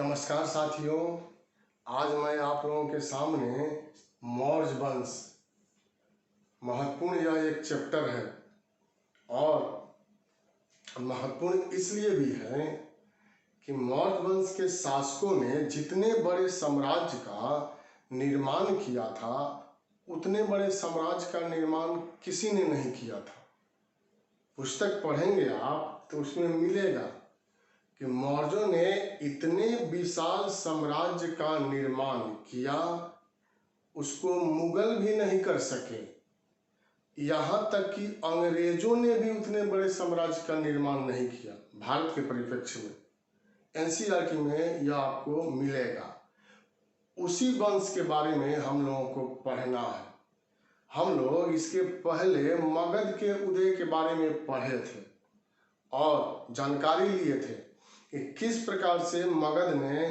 नमस्कार साथियों, आज मैं आप लोगों के सामने मौर्य वंश महत्वपूर्ण यह एक चैप्टर है और महत्वपूर्ण इसलिए भी है कि मौर्य वंश के शासकों ने जितने बड़े साम्राज्य का निर्माण किया था उतने बड़े साम्राज्य का निर्माण किसी ने नहीं किया था। पुस्तक पढ़ेंगे आप तो उसमें मिलेगा कि मौर्यों ने इतने विशाल साम्राज्य का निर्माण किया, उसको मुगल भी नहीं कर सके। यहाँ तक कि अंग्रेजों ने भी उतने बड़े साम्राज्य का निर्माण नहीं किया भारत के परिप्रेक्ष्य में। एनसीईआरटी में यह आपको मिलेगा। उसी वंश के बारे में हम लोगों को पढ़ना है। हम लोग इसके पहले मगध के उदय के बारे में पढ़े थे और जानकारी लिए थे कि किस प्रकार से मगध ने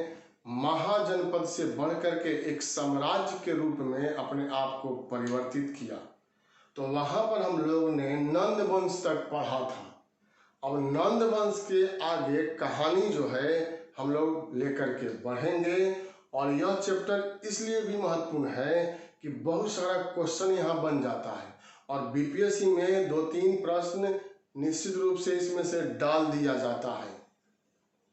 महाजनपद से बढ़कर के एक साम्राज्य के रूप में अपने आप को परिवर्तित किया। तो वहां पर हम लोग ने नंद वंश तक पढ़ा था। अब नंद वंश के आगे कहानी जो है हम लोग लेकर के बढ़ेंगे और यह चैप्टर इसलिए भी महत्वपूर्ण है कि बहुत सारा क्वेश्चन यहाँ बन जाता है और बीपीएससी में 2-3 प्रश्न निश्चित रूप से इसमें से डाल दिया जाता है।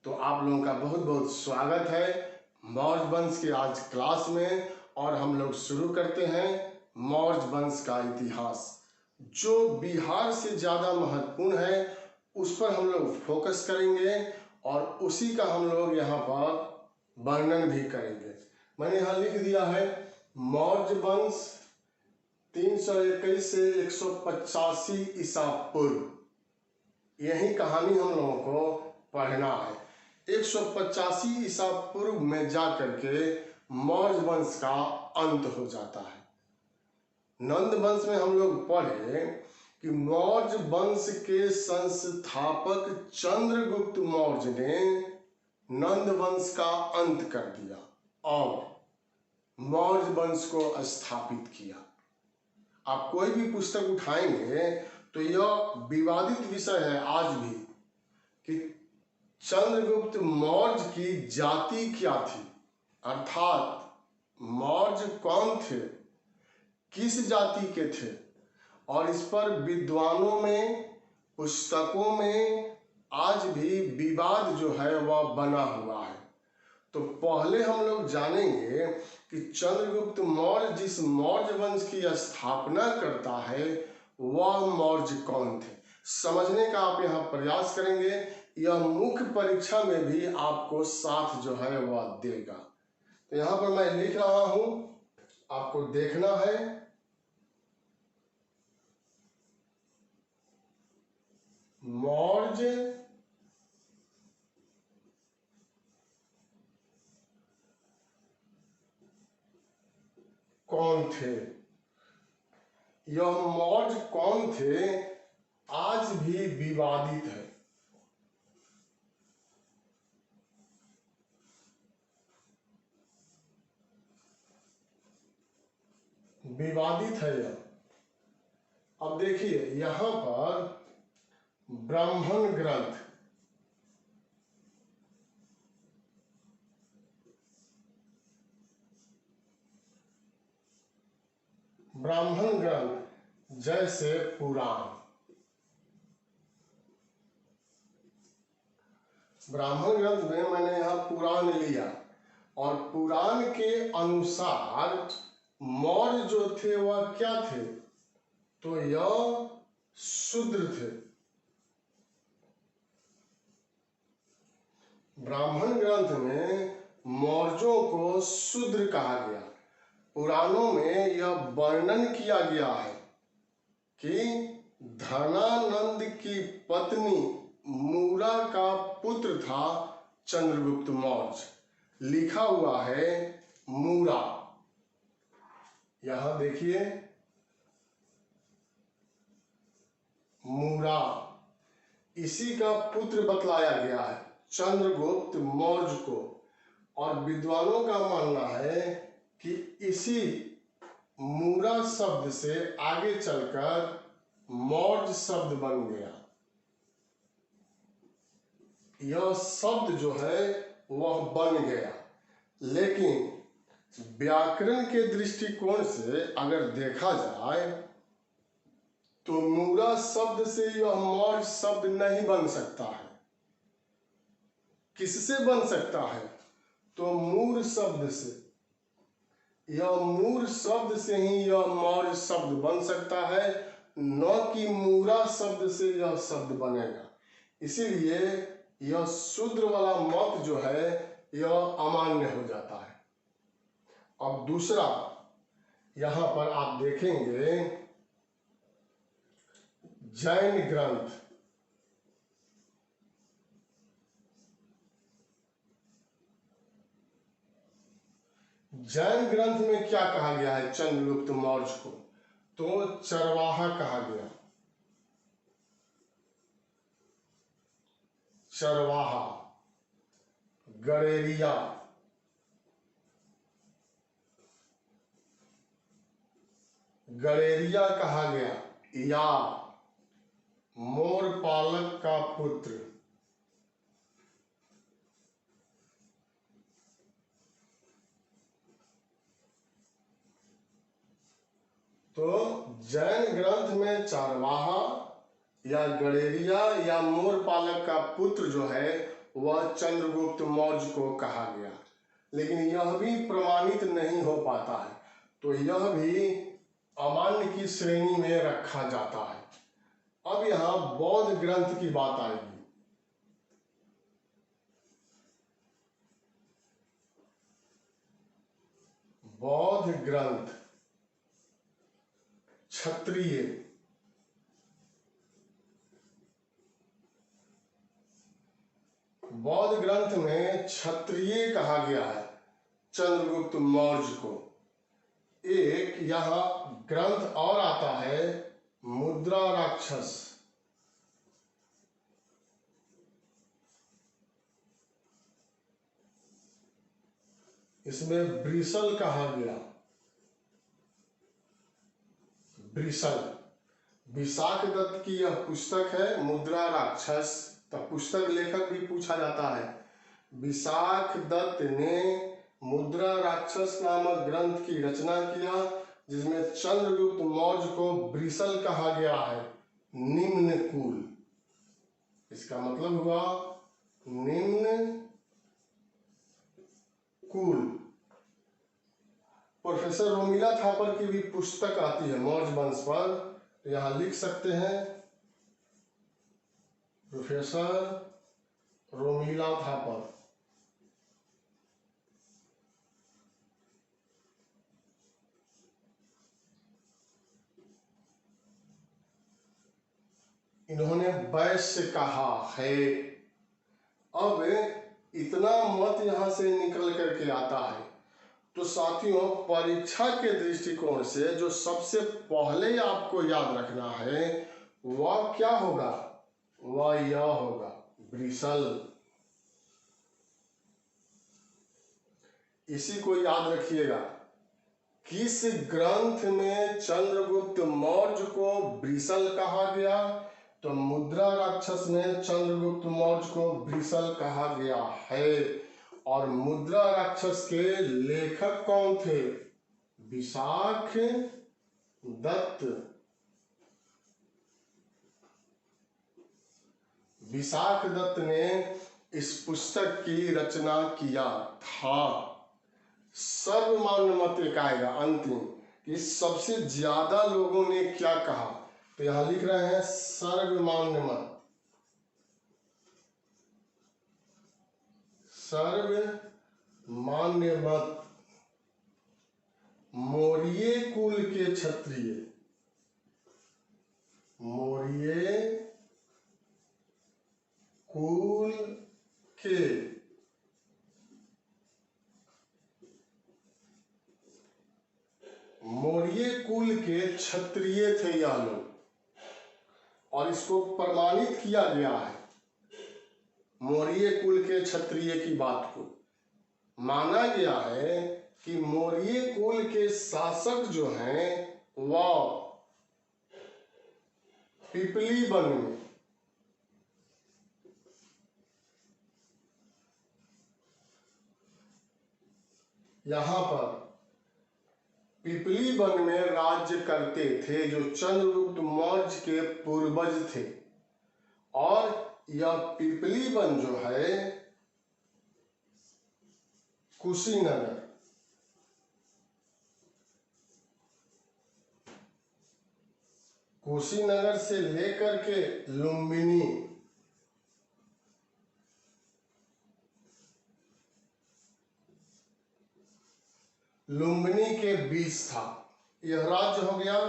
तो आप लोगों का बहुत बहुत स्वागत है मौर्य वंश के आज क्लास में। और हम लोग शुरू करते हैं मौर्य वंश का इतिहास, जो बिहार से ज़्यादा महत्वपूर्ण है। उस पर हम लोग फोकस करेंगे और उसी का हम लोग यहाँ पर वर्णन भी करेंगे। मैंने यहाँ लिख दिया है मौर्य वंश 321 से 185 ईसा पूर्व। यही कहानी हम लोगों को पढ़ना है। 185 ईसा पूर्व में जाकर के मौर्य वंश का अंत हो जाता है। नंद वंश में हम लोग पढ़े कि मौर्य वंश के संस्थापक चंद्रगुप्त मौर्य ने नंद वंश का अंत कर दिया और मौर्य वंश को स्थापित किया। आप कोई भी पुस्तक उठाएंगे तो यह विवादित विषय है आज भी कि चंद्रगुप्त मौर्य की जाति क्या थी, अर्थात मौर्य कौन थे, किस जाति के थे। और इस पर विद्वानों में पुस्तकों में आज भी विवाद जो है वह बना हुआ है। तो पहले हम लोग जानेंगे कि चंद्रगुप्त मौर्य जिस मौर्य वंश की स्थापना करता है वह मौर्य कौन थे, समझने का आप यहाँ प्रयास करेंगे। यह मुख्य परीक्षा में भी आपको साथ जो है वह देगा। तो यहाँ पर मैं लिख रहा हूं, आपको देखना है। मौर्य कौन थे, यह मौर्य कौन थे आज भी विवादित है। विवादित है यह। अब देखिए यहां पर ब्राह्मण ग्रंथ, ब्राह्मण ग्रंथ जैसे पुराण, ब्राह्मण ग्रंथ में मैंने यहां पुराण लिया और पुराण के अनुसार मौर्य जो थे वह क्या थे, तो यह शूद्र थे। ब्राह्मण ग्रंथ में मौर्यों को शूद्र कहा गया। पुराणों में यह वर्णन किया गया है कि धनानंद की पत्नी मूरा का पुत्र था चंद्रगुप्त मौर्य। लिखा हुआ है मूरा, यहां देखिए मूरा, इसी का पुत्र बतलाया गया है चंद्रगुप्त मौर्य को। और विद्वानों का मानना है कि इसी मूरा शब्द से आगे चलकर मौर्य शब्द बन गया। यह शब्द जो है वह बन गया। लेकिन व्याकरण के दृष्टिकोण से अगर देखा जाए तो मूरा शब्द से यह मौर्य शब्द नहीं बन सकता है। किससे बन सकता है? तो मूर शब्द से। यह मूर शब्द से ही यह मौर्य शब्द बन सकता है, न कि मूरा शब्द से यह शब्द बनेगा। इसीलिए यह शूद्र वाला मत जो है यह अमान्य हो जाता है। अब दूसरा, यहां पर आप देखेंगे जैन ग्रंथ, जैन ग्रंथ में क्या कहा गया है चंद्रगुप्त मौर्य को? तो चरवाहा कहा गया। चरवाहा, गड़ेरिया, गड़ेरिया कहा गया, या मोर पालक का पुत्र। तो जैन ग्रंथ में चारवाहा या गड़ेरिया या मोर पालक का पुत्र जो है वह चंद्रगुप्त मौर्य को कहा गया। लेकिन यह भी प्रमाणित नहीं हो पाता है, तो यह भी अमान्य की श्रेणी में रखा जाता है। अब यहां बौद्ध ग्रंथ की बात आएगी। बौद्ध ग्रंथ, क्षत्रिय, बौद्ध ग्रंथ में क्षत्रिय कहा गया है चंद्रगुप्त मौर्य को। एक यहां ग्रंथ और आता है मुद्रा राक्षस। इसमें ब्रिसल कहा गया। ब्रिसल, विशाख दत्त की यह पुस्तक है मुद्रा राक्षस। तब पुस्तक लेखक भी पूछा जाता है। विशाख दत्त ने मुद्रा राक्षस नामक ग्रंथ की रचना किया, जिसमें चंद्रगुप्त मौर्य को ब्रिसल कहा गया है, निम्न कुल। इसका मतलब हुआ निम्न कुल। प्रोफेसर रोमिला थापर की भी पुस्तक आती है मौर्य वंश पर, तो यहां लिख सकते हैं प्रोफेसर रोमिला थापर। इन्होंने वैश्य कहा है। अब इतना मत यहां से निकल करके आता है, तो साथियों परीक्षा के दृष्टिकोण से जो सबसे पहले आपको याद रखना है वह क्या होगा? वह यह होगा, ब्रिसल। इसी को याद रखिएगा। किस ग्रंथ में चंद्रगुप्त मौर्य को ब्रिसल कहा गया? तो मुद्रा राक्षस में चंद्रगुप्त मौर्य को ब्रिसल कहा गया है। और मुद्रा राक्षस के लेखक कौन थे? विशाख दत्त। विशाख दत्त ने इस पुस्तक की रचना किया था। सर्वमान्य मत एक आएगा अंतिम, कि सबसे ज्यादा लोगों ने क्या कहा, तो यहां लिख रहे हैं सर्वमान्य मत। सर्वमान्य मत, मौर्य कुल के क्षत्रिय, मौर्य कुल के मौर्य कुल के क्षत्रिय थे यह लोग, और इसको प्रमाणित किया गया है। मौर्य कुल के क्षत्रिय की बात को माना गया है कि मौर्य कुल के शासक जो हैं वह पिपली वन में यहाँ पर पिपली वन में राज्य करते थे जो चंद्रगुप्त मौर्य के पूर्वज थे। और यह पिपली वन जो है कुशीनगर, कुशीनगर से लेकर के लुम्बिनी, लुम्बिनी के बीच था। यह राज्य हो गया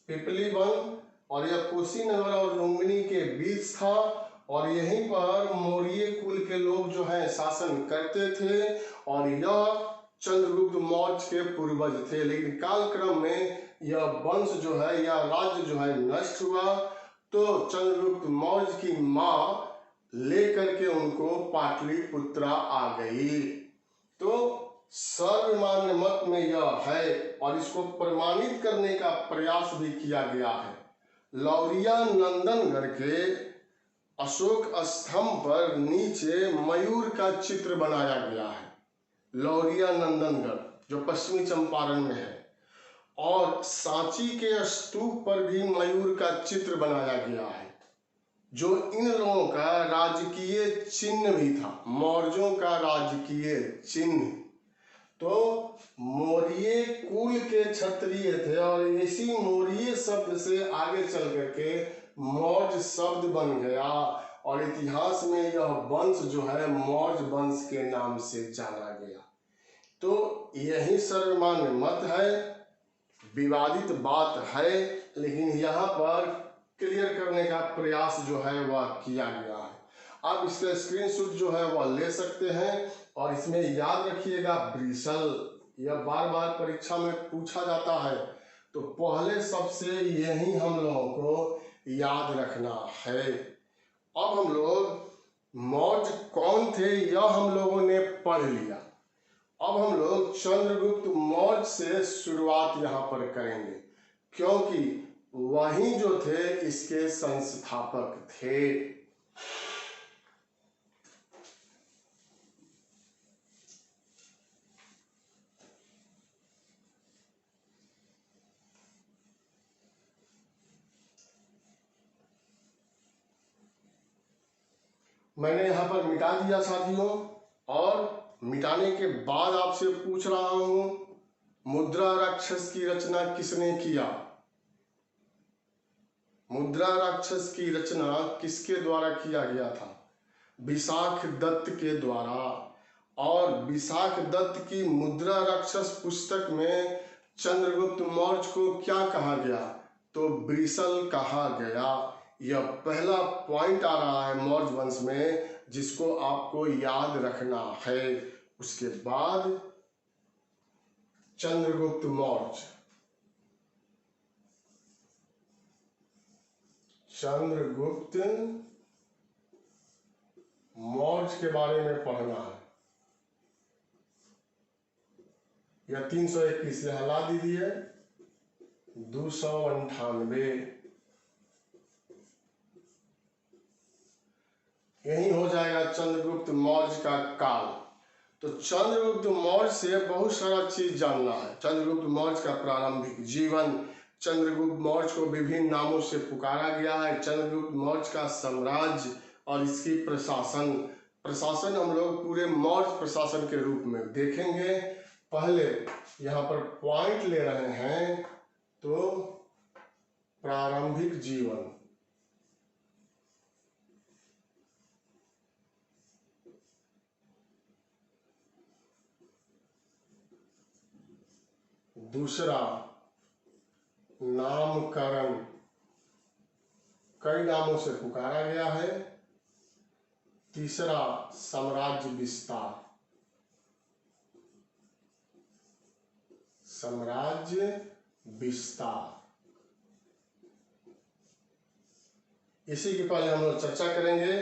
पिपली वन, और यह कुशीनगर और लुम्बिनी के बीच था। और यहीं पर मौर्य कुल के लोग जो है शासन करते थे, और यह चंद्रगुप्त मौर्य के पूर्वज थे। लेकिन कालक्रम में यह वंश जो है, यह राज्य जो है नष्ट हुआ। तो चंद्रगुप्त मौर्य की माँ लेकर के उनको पाटलिपुत्रा आ गई। तो सर्वमान्य मत में यह है, और इसको प्रमाणित करने का प्रयास भी किया गया है। लौरिया नंदनगढ़ के अशोक स्तंभ पर नीचे मयूर का चित्र बनाया गया है। लौरिया नंदनगढ़ जो पश्चिमी चंपारण में है, और सांची के स्तूप पर भी मयूर का चित्र बनाया गया है, जो इन लोगों का राजकीय चिन्ह भी था, मौर्यों का राजकीय चिन्ह। तो मौर्य कुल के क्षत्रिय थे, और इसी मौर्य शब्द से आगे चल करके मौर्य शब्द बन गया, और इतिहास में यह वंश जो है मौर्य वंश के नाम से जाना गया। तो यही सर्वमान्य मत है, विवादित बात है, लेकिन यहाँ पर क्लियर करने का प्रयास जो है वह किया गया है। आप इसका स्क्रीनशॉट जो है वह ले सकते हैं, और इसमें याद रखिएगा ब्रिसल, यह बार बार परीक्षा में पूछा जाता है, तो पहले सबसे यही हम लोगों को याद रखना है। अब हम लोग मौर्य कौन थे यह हम लोगों ने पढ़ लिया। अब हम लोग चंद्रगुप्त मौर्य से शुरुआत यहाँ पर करेंगे, क्योंकि वही जो थे इसके संस्थापक थे। मैंने यहाँ पर मिटा दिया साथियों, और मिटाने के बाद आपसे पूछ रहा हूं, मुद्रा राक्षस की रचना किसने किया? मुद्रा राक्षस की रचना किसके द्वारा किया गया था? विशाख दत्त के द्वारा। और विशाख दत्त की मुद्रा राक्षस पुस्तक में चंद्रगुप्त मौर्य को क्या कहा गया? तो ब्रिसल कहा गया। यह पहला पॉइंट आ रहा है मौर्य वंश में, जिसको आपको याद रखना है। उसके बाद चंद्रगुप्त मौर्य, चंद्रगुप्त मौर्य के बारे में पढ़ना है। यह 321 यहाँ ला दीजिए, 298, यही हो जाएगा चंद्रगुप्त मौर्य का काल। तो चंद्रगुप्त मौर्य से बहुत सारा चीज जानना है। चंद्रगुप्त मौर्य का प्रारंभिक जीवन, चंद्रगुप्त मौर्य को विभिन्न नामों से पुकारा गया है। चंद्रगुप्त मौर्य का साम्राज्य और इसकी प्रशासन हम लोग पूरे मौर्य प्रशासन के रूप में देखेंगे। पहले यहाँ पर पॉइंट ले रहे हैं, तो प्रारंभिक जीवन, दूसरा नामकरण, कई नामों से पुकारा गया है। तीसरा साम्राज्य विस्तार, साम्राज्य विस्तार। इसी के पहले हम लोग चर्चा करेंगे।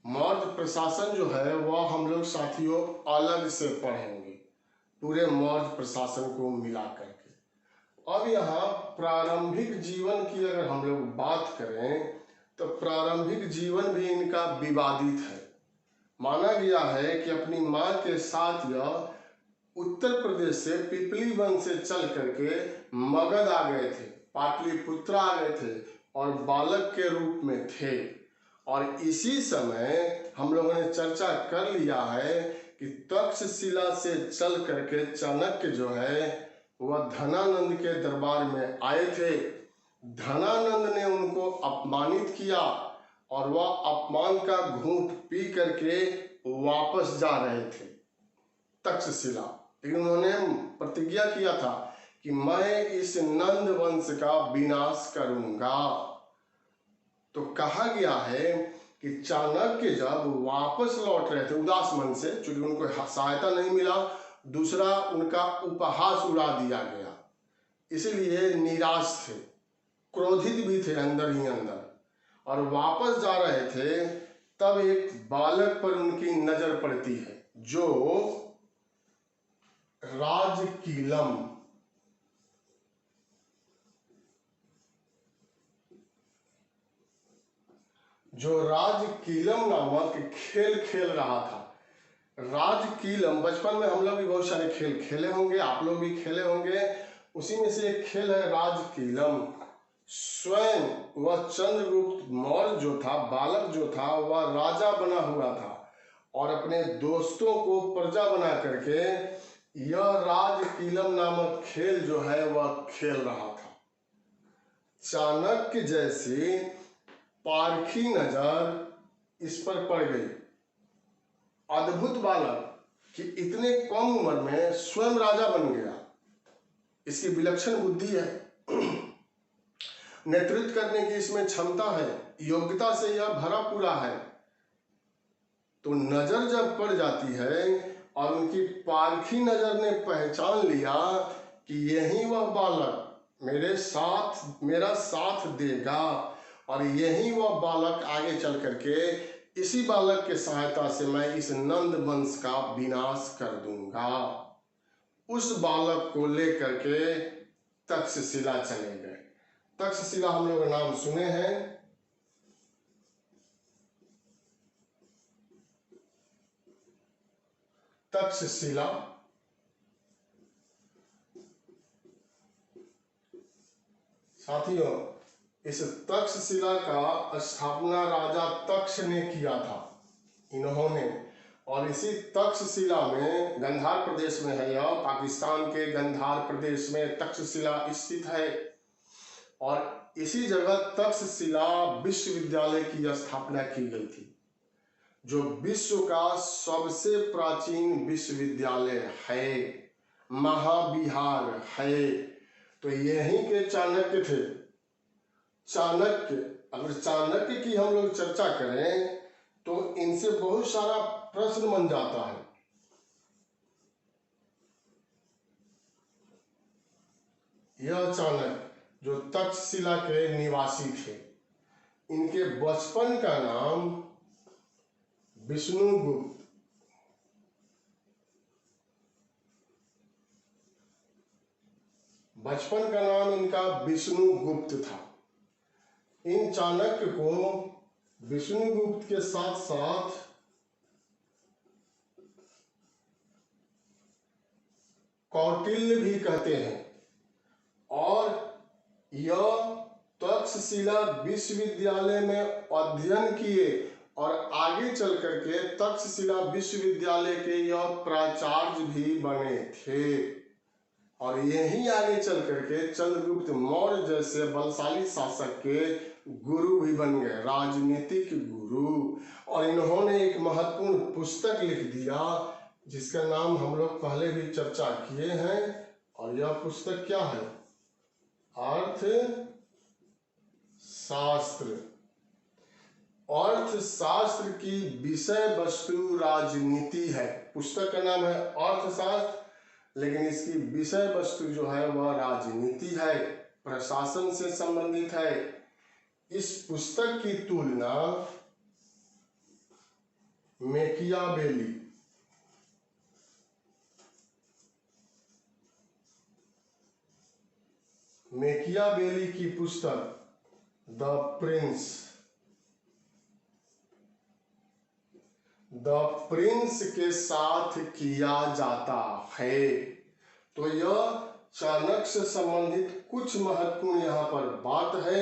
मौर्य प्रशासन जो है वह हम लोग साथियों अलग से पढ़ेंगे, पूरे मौर्य प्रशासन को मिला करके। अब यहाँ प्रारंभिक जीवन की अगर हम लोग बात करें, तो प्रारंभिक जीवन भी इनका विवादित है। माना गया है कि अपनी मां के साथ यह उत्तर प्रदेश से पिपली वन से चल करके मगध आ गए थे, पाटलिपुत्र आ गए थे और बालक के रूप में थे। और इसी समय हम लोगों ने चर्चा कर लिया है कि तक्षशिला से चल करके चाणक्य जो है वह धनानंद के दरबार में आए थे। धनानंद ने उनको अपमानित किया और वह अपमान का घूंट पी करके वापस जा रहे थे तक्षशिला। लेकिन उन्होंने प्रतिज्ञा किया था कि मैं इस नंद वंश का विनाश करूंगा। तो कहा गया है कि चाणक्य जब वापस लौट रहे थे उदास मन से, चूंकि उनको सहायता नहीं मिला, दूसरा उनका उपहास उड़ा दिया गया, इसलिए निराश थे, क्रोधित भी थे अंदर ही अंदर, और वापस जा रहे थे। तब एक बालक पर उनकी नजर पड़ती है जो राजकीलम, नामक खेल खेल रहा था। राजकीलम, बचपन में हम लोग भी बहुत सारे खेल खेले होंगे, आप लोग भी खेले होंगे। उसी में से एक खेल है राजकीलम। स्वयं वह चंद्रगुप्त मौर्य जो था, बालक जो था, वह राजा बना हुआ था और अपने दोस्तों को प्रजा बना करके यह राजकीलम नामक खेल जो है वह खेल रहा था। चाणक्य जैसी पारखी नजर इस पर पड़ गई। अद्भुत बालक कि इतने कम उम्र में स्वयं राजा बन गया, इसकी विलक्षण बुद्धि है, नेतृत्व करने की इसमें क्षमता है, योग्यता से यह भरा पूरा है। तो नजर जब पड़ जाती है और उनकी पारखी नजर ने पहचान लिया कि यही वह बालक मेरा साथ देगा, और यही वह बालक आगे चल करके इसी बालक के सहायता से मैं इस नंद वंश का विनाश कर दूंगा। उस बालक को लेकर के तक्षशिला चले गए। तक्षशिला हम लोग नाम सुने हैं। तक्षशिला साथियों, इस तक्षशिला का स्थापना राजा तक्ष ने किया था इन्होंने, और इसी तक्षशिला में गंधार प्रदेश में है, यह पाकिस्तान के गंधार प्रदेश में तक्षशिला स्थित है। और इसी जगह तक्षशिला विश्वविद्यालय की स्थापना की गई थी, जो विश्व का सबसे प्राचीन विश्वविद्यालय है, महाविहार है। तो यहीं के चाणक्य थे। अगर चाणक्य की हम लोग चर्चा करें तो इनसे बहुत सारा प्रश्न बन जाता है। यह चाणक्य जो तक्षशिला के निवासी थे, इनके बचपन का नाम विष्णुगुप्त, बचपन का नाम इनका विष्णुगुप्त था। इन चाणक्य को विष्णुगुप्त के साथ साथ कौटिल्य भी कहते हैं, और यह तक्षशिला विश्वविद्यालय में अध्ययन किए और आगे चल करके तक्षशिला विश्वविद्यालय के यह प्राचार्य भी बने थे। और यहीं आगे चल करके चंद्रगुप्त मौर्य जैसे बलशाली शासक के गुरु भी बन गए, राजनीतिक गुरु। और इन्होंने एक महत्वपूर्ण पुस्तक लिख दिया जिसका नाम हम लोग पहले भी चर्चा किए हैं, और यह पुस्तक क्या है? अर्थशास्त्र। अर्थशास्त्र की विषय वस्तु राजनीति है। पुस्तक का नाम है अर्थशास्त्र, लेकिन इसकी विषय वस्तु जो है वह राजनीति है, प्रशासन से संबंधित है। इस पुस्तक की तुलना मेकियावेली की पुस्तक द प्रिंस द प्रिंस के साथ किया जाता है। तो यह चाणक्य से संबंधित कुछ महत्वपूर्ण यहाँ पर बात है।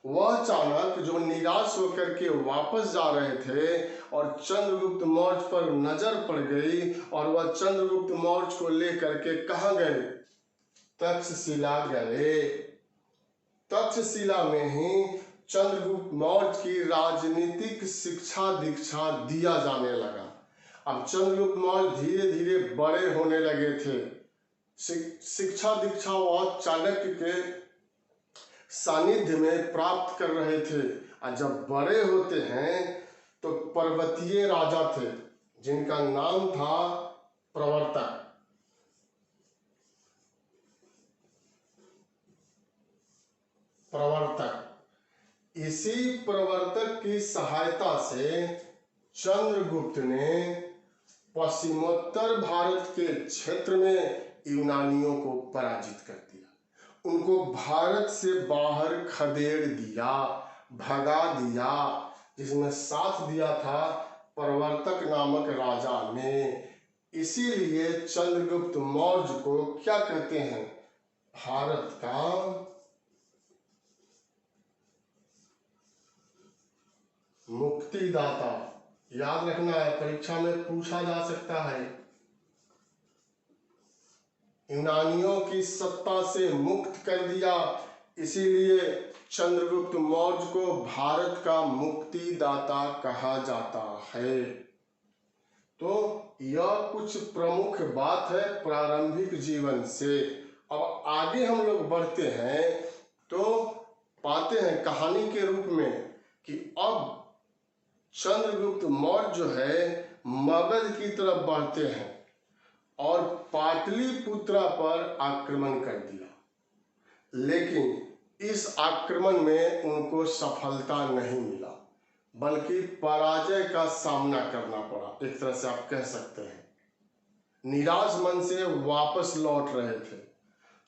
वह चाणक्य जो निराश होकर के वापस जा रहे थे और चंद्रगुप्त मौर्य पर नजर पड़ गई और वह चंद्रगुप्त मौर्य को लेकर के कहाँ गए? तक्षशिला गए। तक्षशिला में ही चंद्रगुप्त मौर्य की राजनीतिक शिक्षा दीक्षा दिया जाने लगा। अब चंद्रगुप्त मौर्य धीरे धीरे बड़े होने लगे थे। शिक्षा दीक्षा वह चाणक्य के सानिध्य में प्राप्त कर रहे थे। और जब बड़े होते हैं तो पर्वतीय राजा थे जिनका नाम था प्रवर्तक। इसी प्रवर्तक की सहायता से चंद्रगुप्त ने पश्चिमोत्तर भारत के क्षेत्र में यूनानियों को पराजित कर दिया। उनको भारत से बाहर खदेड़ दिया, भगा दिया, जिसमें साथ दिया था प्रवर्तक नामक राजा ने। इसीलिए चंद्रगुप्त मौर्य को क्या कहते हैं? भारत का मुक्तिदाता। याद रखना है, परीक्षा में पूछा जा सकता है। यूनानियों की सत्ता से मुक्त कर दिया, इसीलिए चंद्रगुप्त मौर्य को भारत का मुक्तिदाता कहा जाता है। तो यह कुछ प्रमुख बात है प्रारंभिक जीवन से। अब आगे हम लोग बढ़ते हैं तो पाते हैं कहानी के रूप में कि अब चंद्रगुप्त मौर्य जो है मगध की तरफ बढ़ते हैं और पाटलिपुत्रा पर आक्रमण कर दिया। लेकिन इस आक्रमण में उनको सफलता नहीं मिला, बल्कि पराजय का सामना करना पड़ा। एक तरह से आप कह सकते हैं निराश मन से वापस लौट रहे थे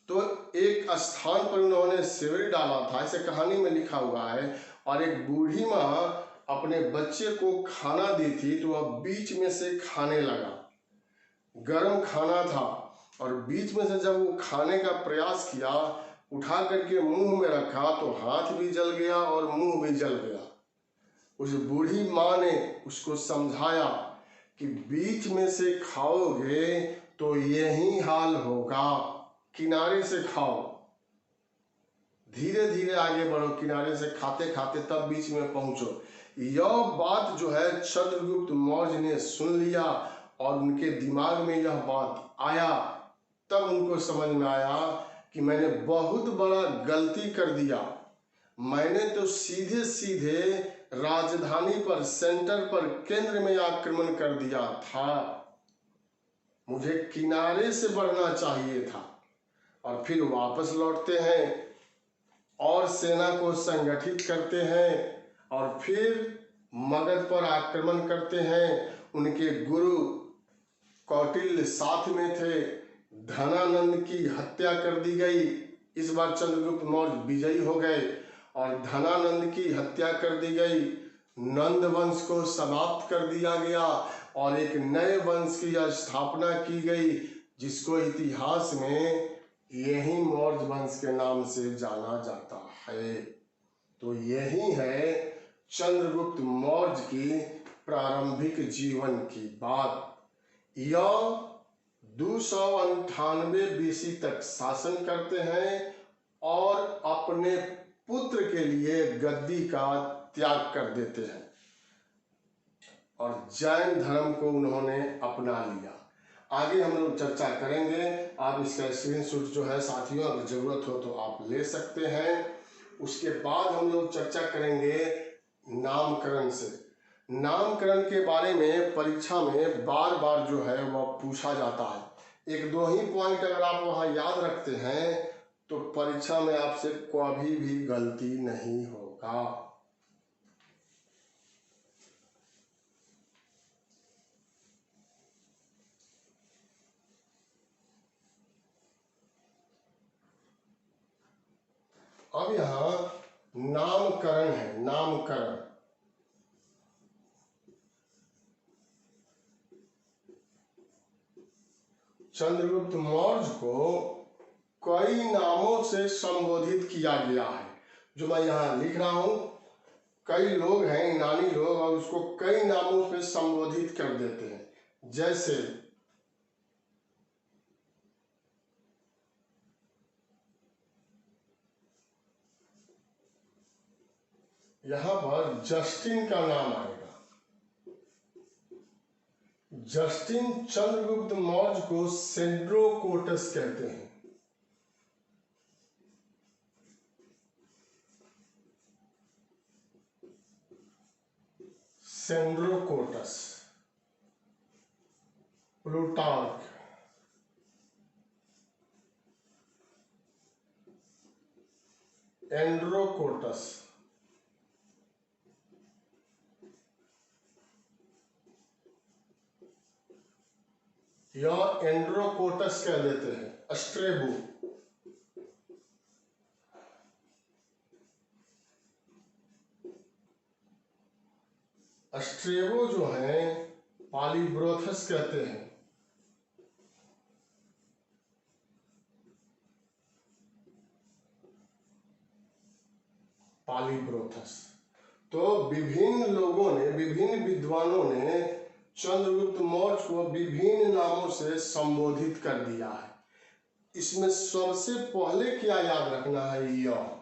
तो एक स्थान पर उन्होंने शिविर डाला था, ऐसे कहानी में लिखा हुआ है। और एक बूढ़ी माँ अपने बच्चे को खाना दी थी तो वह बीच में से खाने लगा। गरम खाना था और बीच में से जब वो खाने का प्रयास किया, उठा करके मुंह में रखा तो हाथ भी जल गया और मुंह भी जल गया। उस बूढ़ी माँ ने उसको समझाया कि बीच में से खाओगे तो यही हाल होगा, किनारे से खाओ, धीरे धीरे आगे बढ़ो, किनारे से खाते खाते तब बीच में पहुंचो। यह बात जो है चंद्रगुप्त मौर्य ने सुन लिया और उनके दिमाग में यह बात आया। तब उनको समझ में आया कि मैंने बहुत बड़ा गलती कर दिया। मैंने तो सीधे सीधे राजधानी पर, सेंटर पर, केंद्र में आक्रमण कर दिया था। मुझे किनारे से बढ़ना चाहिए था। और फिर वापस लौटते हैं और सेना को संगठित करते हैं और फिर मगध पर आक्रमण करते हैं। उनके गुरु कौटिल्य साथ में थे। धनानंद की हत्या कर दी गई। इस बार चंद्रगुप्त मौर्य विजयी हो गए और धनानंद की हत्या कर दी गई। नंद वंश को समाप्त कर दिया गया और एक नए वंश की स्थापना की गई, जिसको इतिहास में यही मौर्य वंश के नाम से जाना जाता है। तो यही है चंद्रगुप्त मौर्य की प्रारंभिक जीवन की बात। यह 298 BC तक शासन करते हैं और अपने पुत्र के लिए गद्दी का त्याग कर देते हैं और जैन धर्म को उन्होंने अपना लिया। आगे हम लोग चर्चा करेंगे। आप इसका स्क्रीनशॉट जो है साथियों, अगर जरूरत हो तो आप ले सकते हैं। उसके बाद हम लोग चर्चा करेंगे नामकरण से। नामकरण के बारे में परीक्षा में बार बार जो है वह पूछा जाता है। एक दो ही पॉइंट अगर आप वहाँ याद रखते हैं तो परीक्षा में आपसे कभी भी गलती नहीं होगा। अब यहाँ नामकरण है। नामकरण चंद्रगुप्त मौर्य को कई नामों से संबोधित किया गया है। जो मैं यहाँ लिख रहा हूँ, कई लोग हैं यूनानी लोग और उसको कई नामों से संबोधित कर देते हैं। जैसे यहाँ पर जस्टिन का नाम आएगा। जस्टिन चंद्रगुप्त मौर्य को सेंड्रोकोटस कहते हैं। सेंड्रोकोटस, प्लूटार्क, एंड्रोकोटस, या एंड्रोकोटस कह देते हैं। स्ट्रेबो, स्ट्रेबो जो है पॉलीब्रोथस कहते हैं। पॉलीब्रोथस। तो विभिन्न लोगों ने, विभिन्न विद्वानों ने चंद्रगुप्त मौर्य को विभिन्न नामों से संबोधित कर दिया है। इसमें सबसे पहले क्या याद रखना है, यह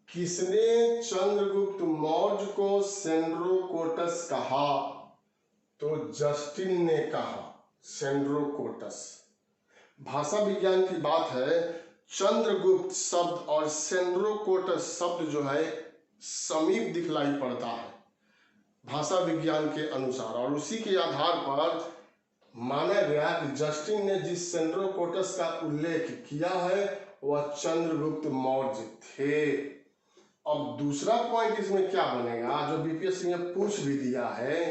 किसने चंद्रगुप्त मौर्य को सेंड्रोकोटस कहा? तो जस्टिन ने कहा सेंड्रोकोटस। भाषा विज्ञान की बात है, चंद्रगुप्त शब्द और सेंड्रोकोटस शब्द जो है समीप दिखलाई पड़ता है भाषा विज्ञान के अनुसार, और उसी के आधार पर माना गया कि जस्टिन ने जिस सेंड्रोकोटस का उल्लेख किया है वह चंद्रगुप्त मौर्य थे। अब दूसरा पॉइंट इसमें क्या बनेगा, जो बीपीएससी ने पूछ भी दिया है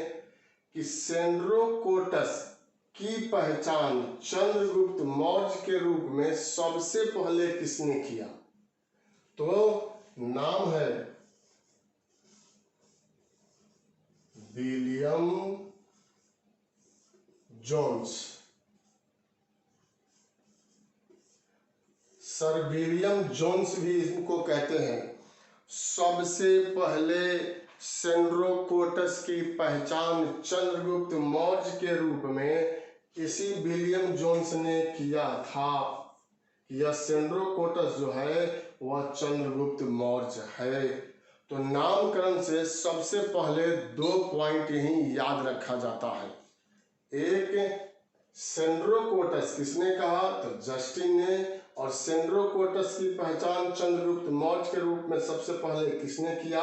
कि सेंड्रोकोटस की पहचान चंद्रगुप्त मौर्य के रूप में सबसे पहले किसने किया? तो नाम है William Jones. Sir William Jones भी इनको कहते हैं। सबसे पहले सेंड्रोकोटस की पहचान चंद्रगुप्त मौर्य के रूप में इसी विलियम जोन्स ने किया था। यह सेंड्रोकोटस जो है वह चंद्रगुप्त मौर्य है। तो नामकरण से सबसे पहले 2 पॉइंट ही याद रखा जाता है। एक, सेंड्रोकोटस किसने कहा? तो जस्टिन ने। और सेंड्रोकोटस की पहचान चंद्रगुप्त मौर्य के रूप में सबसे पहले किसने किया?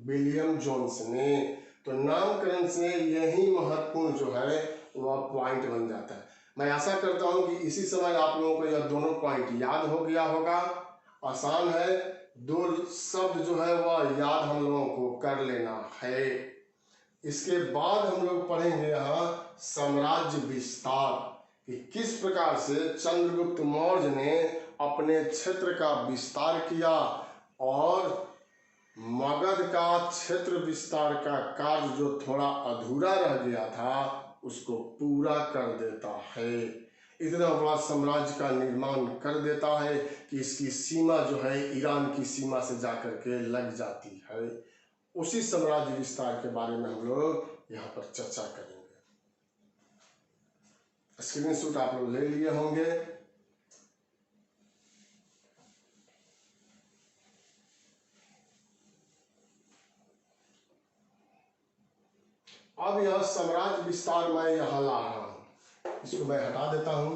विलियम जोन्स ने। तो नामकरण से यही महत्वपूर्ण जो है वह पॉइंट बन जाता है। मैं आशा करता हूं कि इसी समय आप लोगों को यह दोनों पॉइंट याद हो गया होगा। आसान है, 2 शब्द जो है वह याद हम लोगों को कर लेना है। इसके बाद हम लोग पढ़ेंगे यहाँ साम्राज्य विस्तार, कि किस प्रकार से चंद्रगुप्त मौर्य ने अपने क्षेत्र का विस्तार किया और मगध का क्षेत्र विस्तार का कार्य जो थोड़ा अधूरा रह गया था उसको पूरा कर देता है। इतना बड़ा साम्राज्य का निर्माण कर देता है कि इसकी सीमा जो है ईरान की सीमा से जाकर के लग जाती है। उसी साम्राज्य विस्तार के बारे में हम लोग यहाँ पर चर्चा करेंगे। स्क्रीनशॉट आप लोग ले लिए होंगे। अब यह साम्राज्य विस्तार मैं यहाँ ला रहा हूं, इसको मैं हटा देता हूं।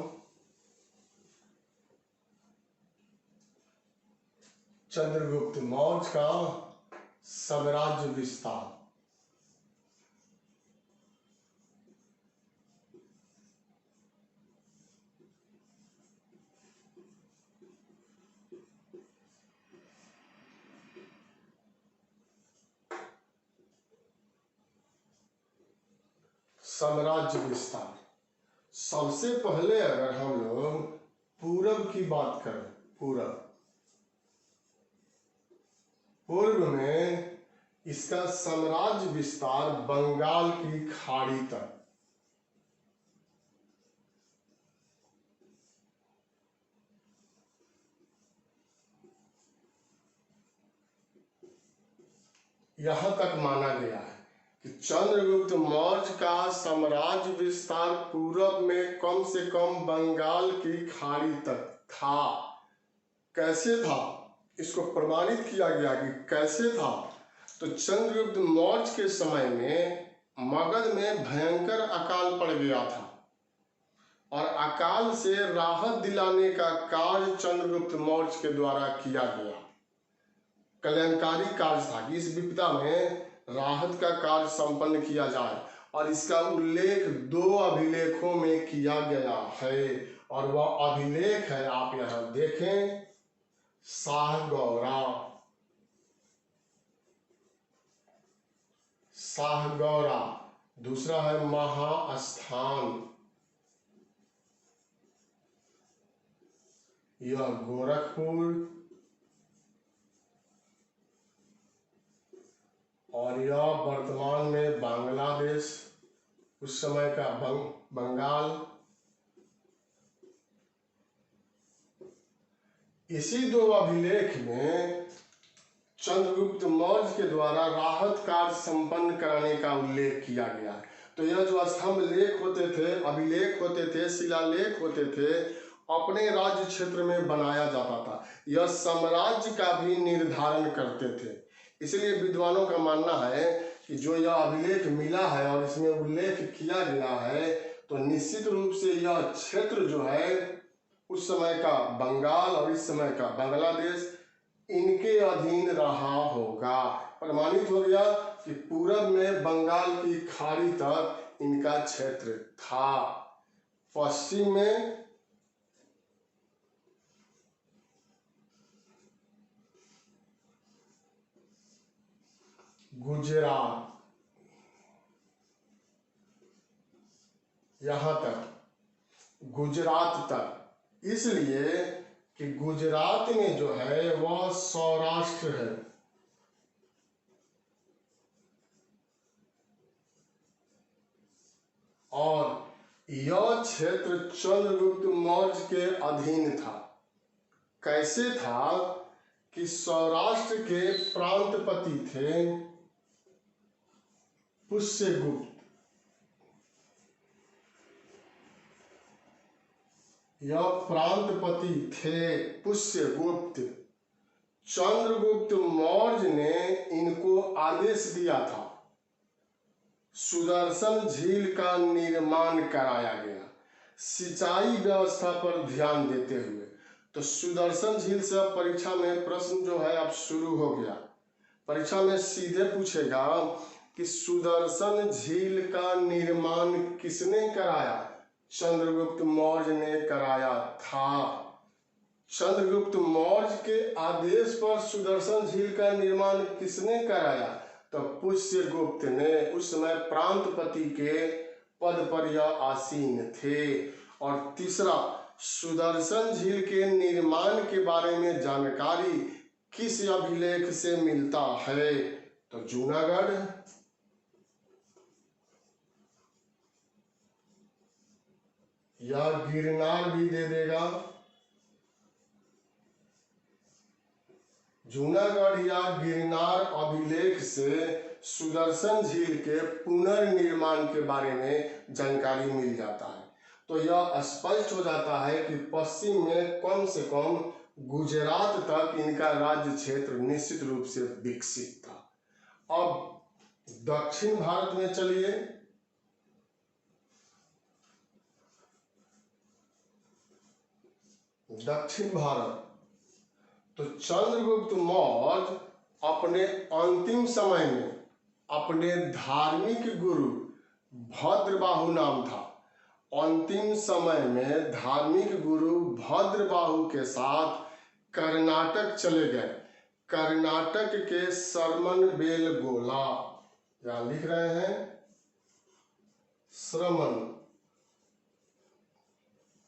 चंद्रगुप्त मौर्य का साम्राज्य विस्तार। साम्राज्य विस्तार। सबसे पहले अगर हम लोग पूरब की बात करें, पूर्व में इसका साम्राज्य विस्तार बंगाल की खाड़ी तक। यहां तक माना गया है कि चंद्रगुप्त मौर्य का साम्राज्य विस्तार पूरब में कम से कम बंगाल की खाड़ी तक था। कैसे था, इसको प्रमाणित किया गया कि कैसे था। तो चंद्रगुप्त मौर्य के समय में मगध में भयंकर अकाल पड़ गया था और अकाल से राहत दिलाने का कार्य चंद्रगुप्त मौर्य के द्वारा किया गया। कल्याणकारी कार्य था कि इस विपदा में राहत का कार्य संपन्न किया जाए और इसका उल्लेख 2 अभिलेखों में किया गया है और वह अभिलेख है, आप यहां देखें, शाहगौरा, दूसरा है महास्थान, यह गोरखपुर, और यह वर्तमान में बांग्लादेश, उस समय का बंगाल। इसी 2 अभिलेख में चंद्रगुप्त मौर्य के द्वारा राहत कार्य संपन्न कराने का उल्लेख किया गया है। तो यह जो स्तंभ लेख होते थे, अभिलेख होते थे, शिलालेख होते थे, अपने राज्य क्षेत्र में बनाया जाता था। यह साम्राज्य का भी निर्धारण करते थे। इसलिए विद्वानों का मानना है कि जो यह अभिलेख मिला है और इसमें उल्लेख किया गया है, तो निश्चित रूप से यह क्षेत्र जो है उस समय का बंगाल और इस समय का बांग्लादेश, इनके अधीन रहा होगा। प्रमाणित हो गया कि पूरब में बंगाल की खाड़ी तक इनका क्षेत्र था। पश्चिम में गुजरात, यहां तक गुजरात तक, इसलिए कि गुजरात में जो है वह सौराष्ट्र है और यह क्षेत्र चंद्रगुप्त मौर्य के अधीन था। कैसे था कि सौराष्ट्र के प्रांतपति थे पुष्यगुप्त, यह प्रांतपति थे पुष्यगुप्त। चंद्रगुप्त मौर्य ने इनको आदेश दिया था, सुदर्शन झील का निर्माण कराया गया सिंचाई व्यवस्था पर ध्यान देते हुए। तो सुदर्शन झील से अब परीक्षा में प्रश्न जो है अब शुरू हो गया। परीक्षा में सीधे पूछेगा कि सुदर्शन झील का निर्माण किसने कराया? चंद्रगुप्त मौर्य ने कराया था। चंद्रगुप्त मौर्य के आदेश पर सुदर्शन झील का निर्माण किसने कराया? तो पुष्यगुप्त ने। उस समय प्रांतपति के पद पर यह आसीन थे। और तीसरा, सुदर्शन झील के निर्माण के बारे में जानकारी किस अभिलेख से मिलता है? तो जूनागढ़, या गिरनार भी दे देगा। जूनागढ़ या गिरनार अभिलेख से सुदर्शन झील के पुनर्निर्माण के बारे में जानकारी मिल जाता है। तो यह स्पष्ट हो जाता है कि पश्चिम में कम से कम गुजरात तक इनका राज्य क्षेत्र निश्चित रूप से विकसित था। अब दक्षिण भारत में चलिए। दक्षिण भारत, तो चंद्रगुप्त मौर्य अपने अंतिम समय में अपने धार्मिक गुरु, भद्रबाहु नाम था, अंतिम समय में धार्मिक गुरु भद्रबाहु के साथ कर्नाटक चले गए। कर्नाटक के श्रमण बेलगोला, या लिख रहे हैं श्रमण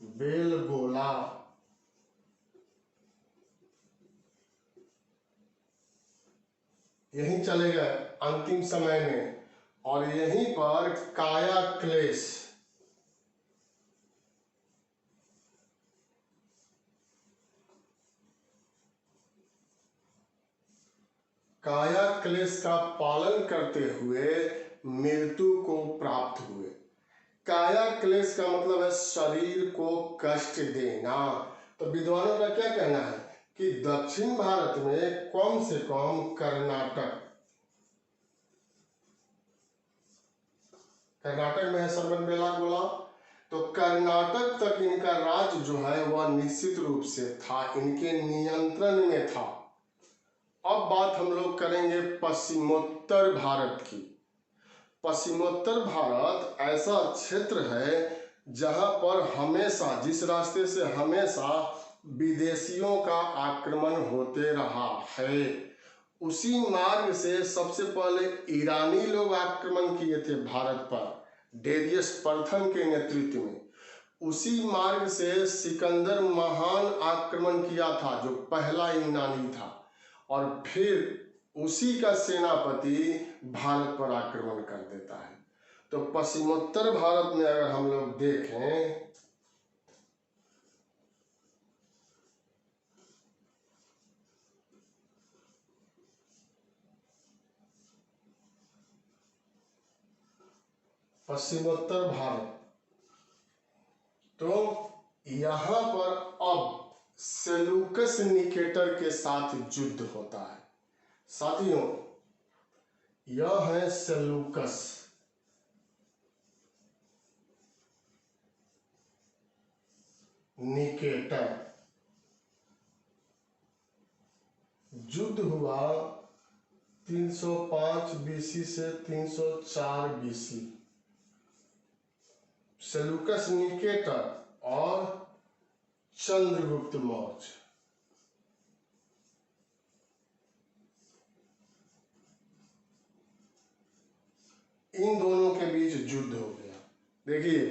बेलगोला, यहीं चले गए अंतिम समय में, और यहीं पर काया क्लेश, काया क्लेश का पालन करते हुए मृत्यु को प्राप्त हुए। काया क्लेश का मतलब है शरीर को कष्ट देना। तो विद्वानों का क्या कहना है कि दक्षिण भारत में कम से कम कर्नाटक में है सरवन बेला गोला, तो कर्नाटक तक इनका राज्य जो है वह निश्चित रूप से था, इनके नियंत्रण में था। अब बात हम लोग करेंगे पश्चिमोत्तर भारत की। पश्चिमोत्तर भारत ऐसा क्षेत्र है जहां पर हमेशा, जिस रास्ते से हमेशा विदेशियों का आक्रमण होते रहा है, उसी मार्ग से सबसे पहले ईरानी लोग आक्रमण किए थे भारत पर, डेरियस प्रथम के नेतृत्व में। उसी मार्ग से सिकंदर महान आक्रमण किया था, जो पहला यूनानी था, और फिर उसी का सेनापति भारत पर आक्रमण कर देता है। तो पश्चिमोत्तर भारत में अगर हम लोग देखें, पश्चिमोत्तर भारत, तो यहां पर अब सेलूकस निकेटर के साथ युद्ध होता है। साथियों, यह है सेलूकस, निकेटर। युद्ध हुआ 305 बीसी से 304 बीसी। सेलूकस निकेटर और चंद्रगुप्त मौर्य, इन दोनों के बीच युद्ध हो गया। देखिए,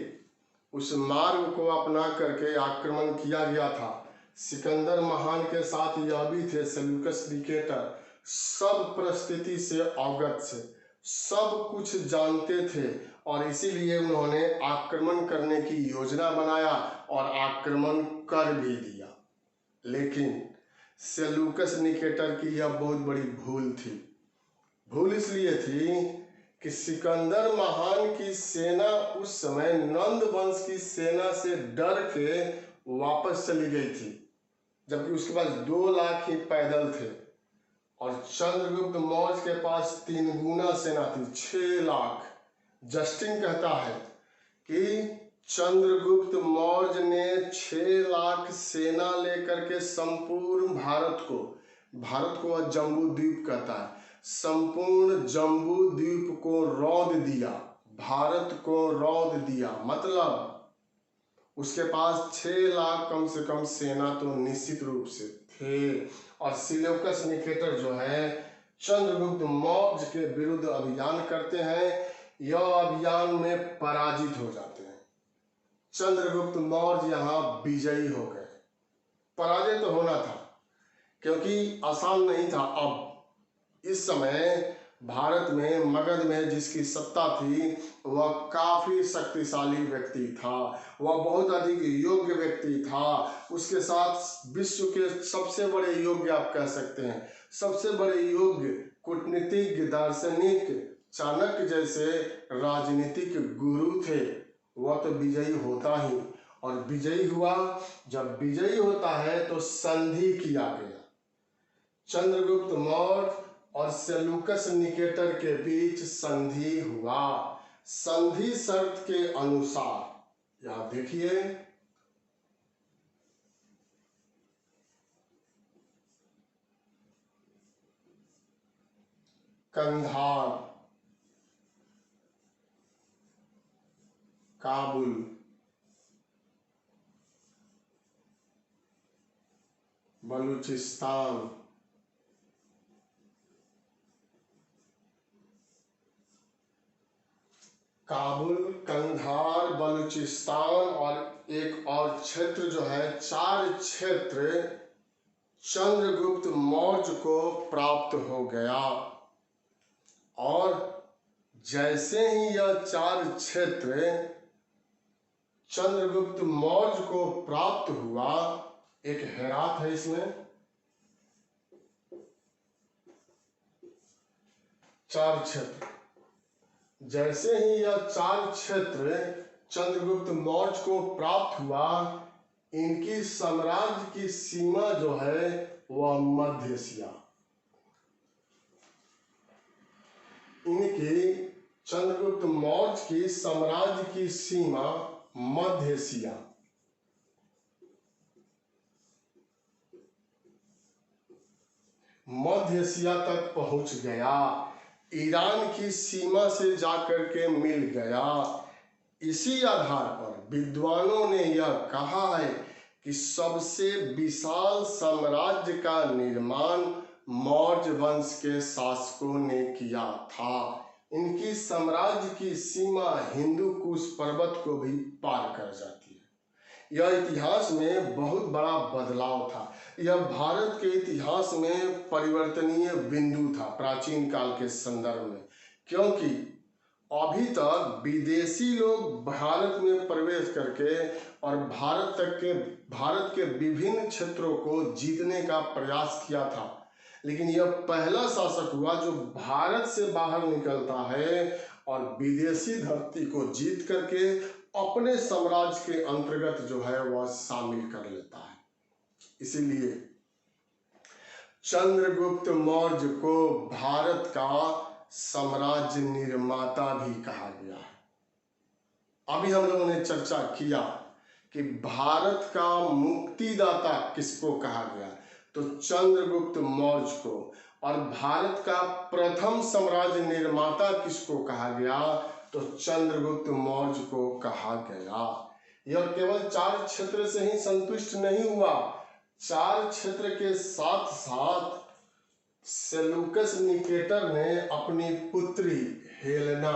उस मार्ग को अपना करके आक्रमण किया गया था। सिकंदर महान के साथ यह भी थे सेलूकस निकेटर, सब परिस्थिति से अवगत थे, सब कुछ जानते थे, और इसीलिए उन्होंने आक्रमण करने की योजना बनाया और आक्रमण कर भी दिया। लेकिन सेलूकस निकेटर की यह बहुत बड़ी भूल थी। भूल इसलिए थी कि सिकंदर महान की सेना उस समय नंद वंश की सेना से डर के वापस चली गई थी, जबकि उसके पास 2 लाख ही पैदल थे, और चंद्रगुप्त मौर्य के पास 3 गुना सेना थी, 6 लाख। जस्टिन कहता है कि चंद्रगुप्त मौर्य ने 6 लाख सेना लेकर के संपूर्ण भारत को जम्बू द्वीप कहता है, संपूर्ण जम्बू द्वीप को रौंद दिया, भारत को रौंद दिया। मतलब उसके पास 6 लाख कम से कम सेना तो निश्चित रूप से थे। और सेलूकस निकेटर जो है चंद्रगुप्त मौर्य के विरुद्ध अभियान करते हैं, यह अभियान में पराजित हो जाते हैं। चंद्रगुप्त मौर्य यहाँ विजयी हो गए। पराजय तो होना था, क्योंकि आसान नहीं था। अब इस समय भारत में, मगध में जिसकी सत्ता थी, वह काफी शक्तिशाली व्यक्ति था, वह बहुत अधिक योग्य व्यक्ति था। उसके साथ विश्व के सबसे बड़े योग्य, आप कह सकते हैं सबसे बड़े योग्य कूटनीतिज्ञ, दार्शनिक, चाणक्य जैसे राजनीतिक गुरु थे। वह तो विजयी होता ही, और विजयी हुआ। जब विजयी होता है तो संधि किया गया। चंद्रगुप्त मौर्य और सेलूकस निकेटर के बीच संधि हुआ। संधि शर्त के अनुसार यहां देखिए, कंधार, काबुल, बलूचिस्तान, काबुल, कंधार, बलूचिस्तान और एक और क्षेत्र जो है, 4 क्षेत्र चंद्रगुप्त मौर्य को प्राप्त हो गया। और जैसे ही यह 4 क्षेत्र चंद्रगुप्त मौर्य को प्राप्त हुआ, एक हेरात है इसमें, 4 क्षेत्र, जैसे ही यह 4 क्षेत्र चंद्रगुप्त मौर्य को प्राप्त हुआ, इनकी साम्राज्य की सीमा जो है वह मध्य एशिया, इनकी चंद्रगुप्त मौर्य की साम्राज्य की सीमा मध्य एशिया, मध्य एशिया तक पहुंच गया, ईरान की सीमा से जाकर के मिल गया। इसी आधार पर विद्वानों ने यह कहा है कि सबसे विशाल साम्राज्य का निर्माण मौर्य वंश के शासकों ने किया था। इनकी साम्राज्य की सीमा हिंदू कुश पर्वत को भी पार कर जाती है। यह इतिहास में बहुत बड़ा बदलाव था। यह भारत के इतिहास में परिवर्तनीय बिंदु था प्राचीन काल के संदर्भ में, क्योंकि अभी तक विदेशी लोग भारत में प्रवेश करके और भारत के विभिन्न क्षेत्रों को जीतने का प्रयास किया था, लेकिन यह पहला शासक हुआ जो भारत से बाहर निकलता है और विदेशी धरती को जीत करके अपने साम्राज्य के अंतर्गत जो है वह शामिल कर लेता है। इसीलिए चंद्रगुप्त मौर्य को भारत का साम्राज्य निर्माता भी कहा गया है। अभी हम लोगों ने चर्चा किया कि भारत का मुक्तिदाता किसको कहा गया, तो चंद्रगुप्त मौर्य को, और भारत का प्रथम साम्राज्य निर्माता किसको कहा गया, तो चंद्रगुप्त मौर्य को कहा गया। यह केवल 4 क्षेत्र से ही संतुष्ट नहीं हुआ, 4 क्षेत्र के साथ साथ सेलूकस निकेटर ने अपनी पुत्री हेलेना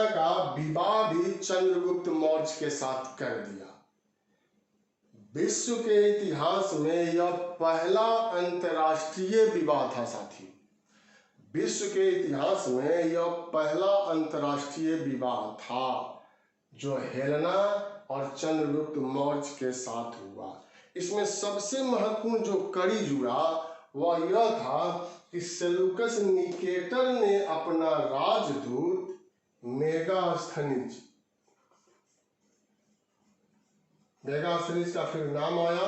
का विवाह भी चंद्रगुप्त मौर्य के साथ कर दिया। विश्व के इतिहास में यह पहला अंतर्राष्ट्रीय विवाह था साथी। विश्व के इतिहास में यह पहला अंतर्राष्ट्रीय विवाह था जो हेलेना और चंद्रगुप्त मौर्य के साथ हुआ। इसमें सबसे महत्वपूर्ण जो कड़ी जुड़ा वह यह था कि सेलूकस निकेटर ने अपना राजदूत मेगास्थनीज का फिर नाम आया,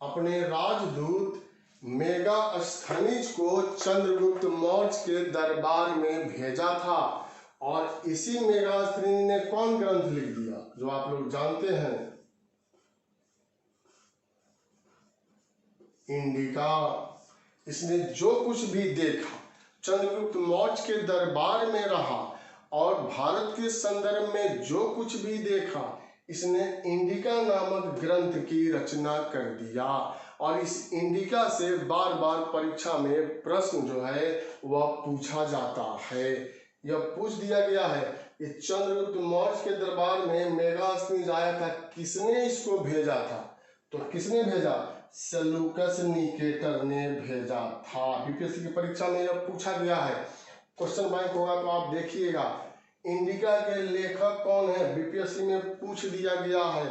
अपने राजदूत मेगास्थनीज को चंद्रगुप्त मौर्य के दरबार में भेजा था। और इसी मेगास्थनीज ने कौन ग्रंथ लिख दिया जो आप लोग जानते हैं, इंडिका। इसने जो कुछ भी देखा, चंद्रगुप्त मौर्य के दरबार में रहा और भारत के संदर्भ में जो कुछ भी देखा, इसने इंडिका नामक ग्रंथ की रचना कर दिया। और इस इंडिका से बार बार परीक्षा में प्रश्न जो है वह पूछा जाता है। यह पूछ दिया गया है कि चंद्रगुप्त मौर्य के दरबार में मेगास्थनीज आया था, किसने इसको भेजा था, तो किसने भेजा, सेलूकस निकेटर ने भेजा था। बीपीएससी की परीक्षा में यह पूछा गया है, क्वेश्चन बैंक होगा तो आप देखिएगा। इंडिका के लेखक कौन है, बीपीएससी में पूछ दिया गया है।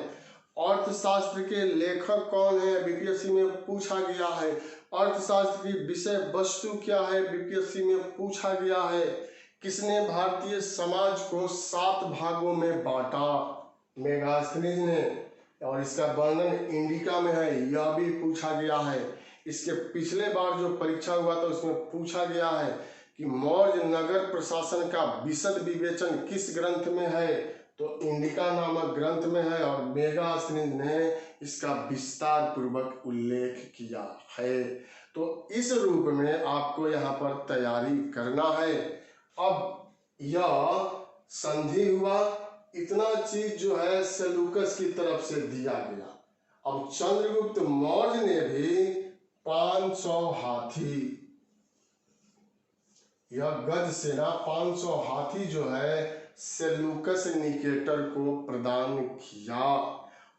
अर्थशास्त्र के लेखक कौन है, बीपीएससी में पूछा गया है। अर्थशास्त्र की विषय वस्तु क्या है, बीपीएससी में पूछा गया है। किसने भारतीय समाज को 7 भागों में बांटा, मेगास्थनीज ने, और इसका वर्णन इंडिका में है, यह भी पूछा गया है। इसके पिछले बार जो परीक्षा हुआ था उसमें पूछा गया है कि मौर्य नगर प्रशासन का विशद विवेचन किस ग्रंथ में है, तो इंडिका नामक ग्रंथ में है। और मेगास्थनीज ने इसका विस्तार पूर्वक उल्लेख किया है। तो इस रूप में आपको यहाँ पर तैयारी करना है। अब यह संधि हुआ, इतना चीज जो है सेलूकस की तरफ से दिया गया। अब चंद्रगुप्त मौर्य ने भी 500 हाथी, यह गज सेना 500 हाथी जो है सेलूकस निकेटर को प्रदान किया।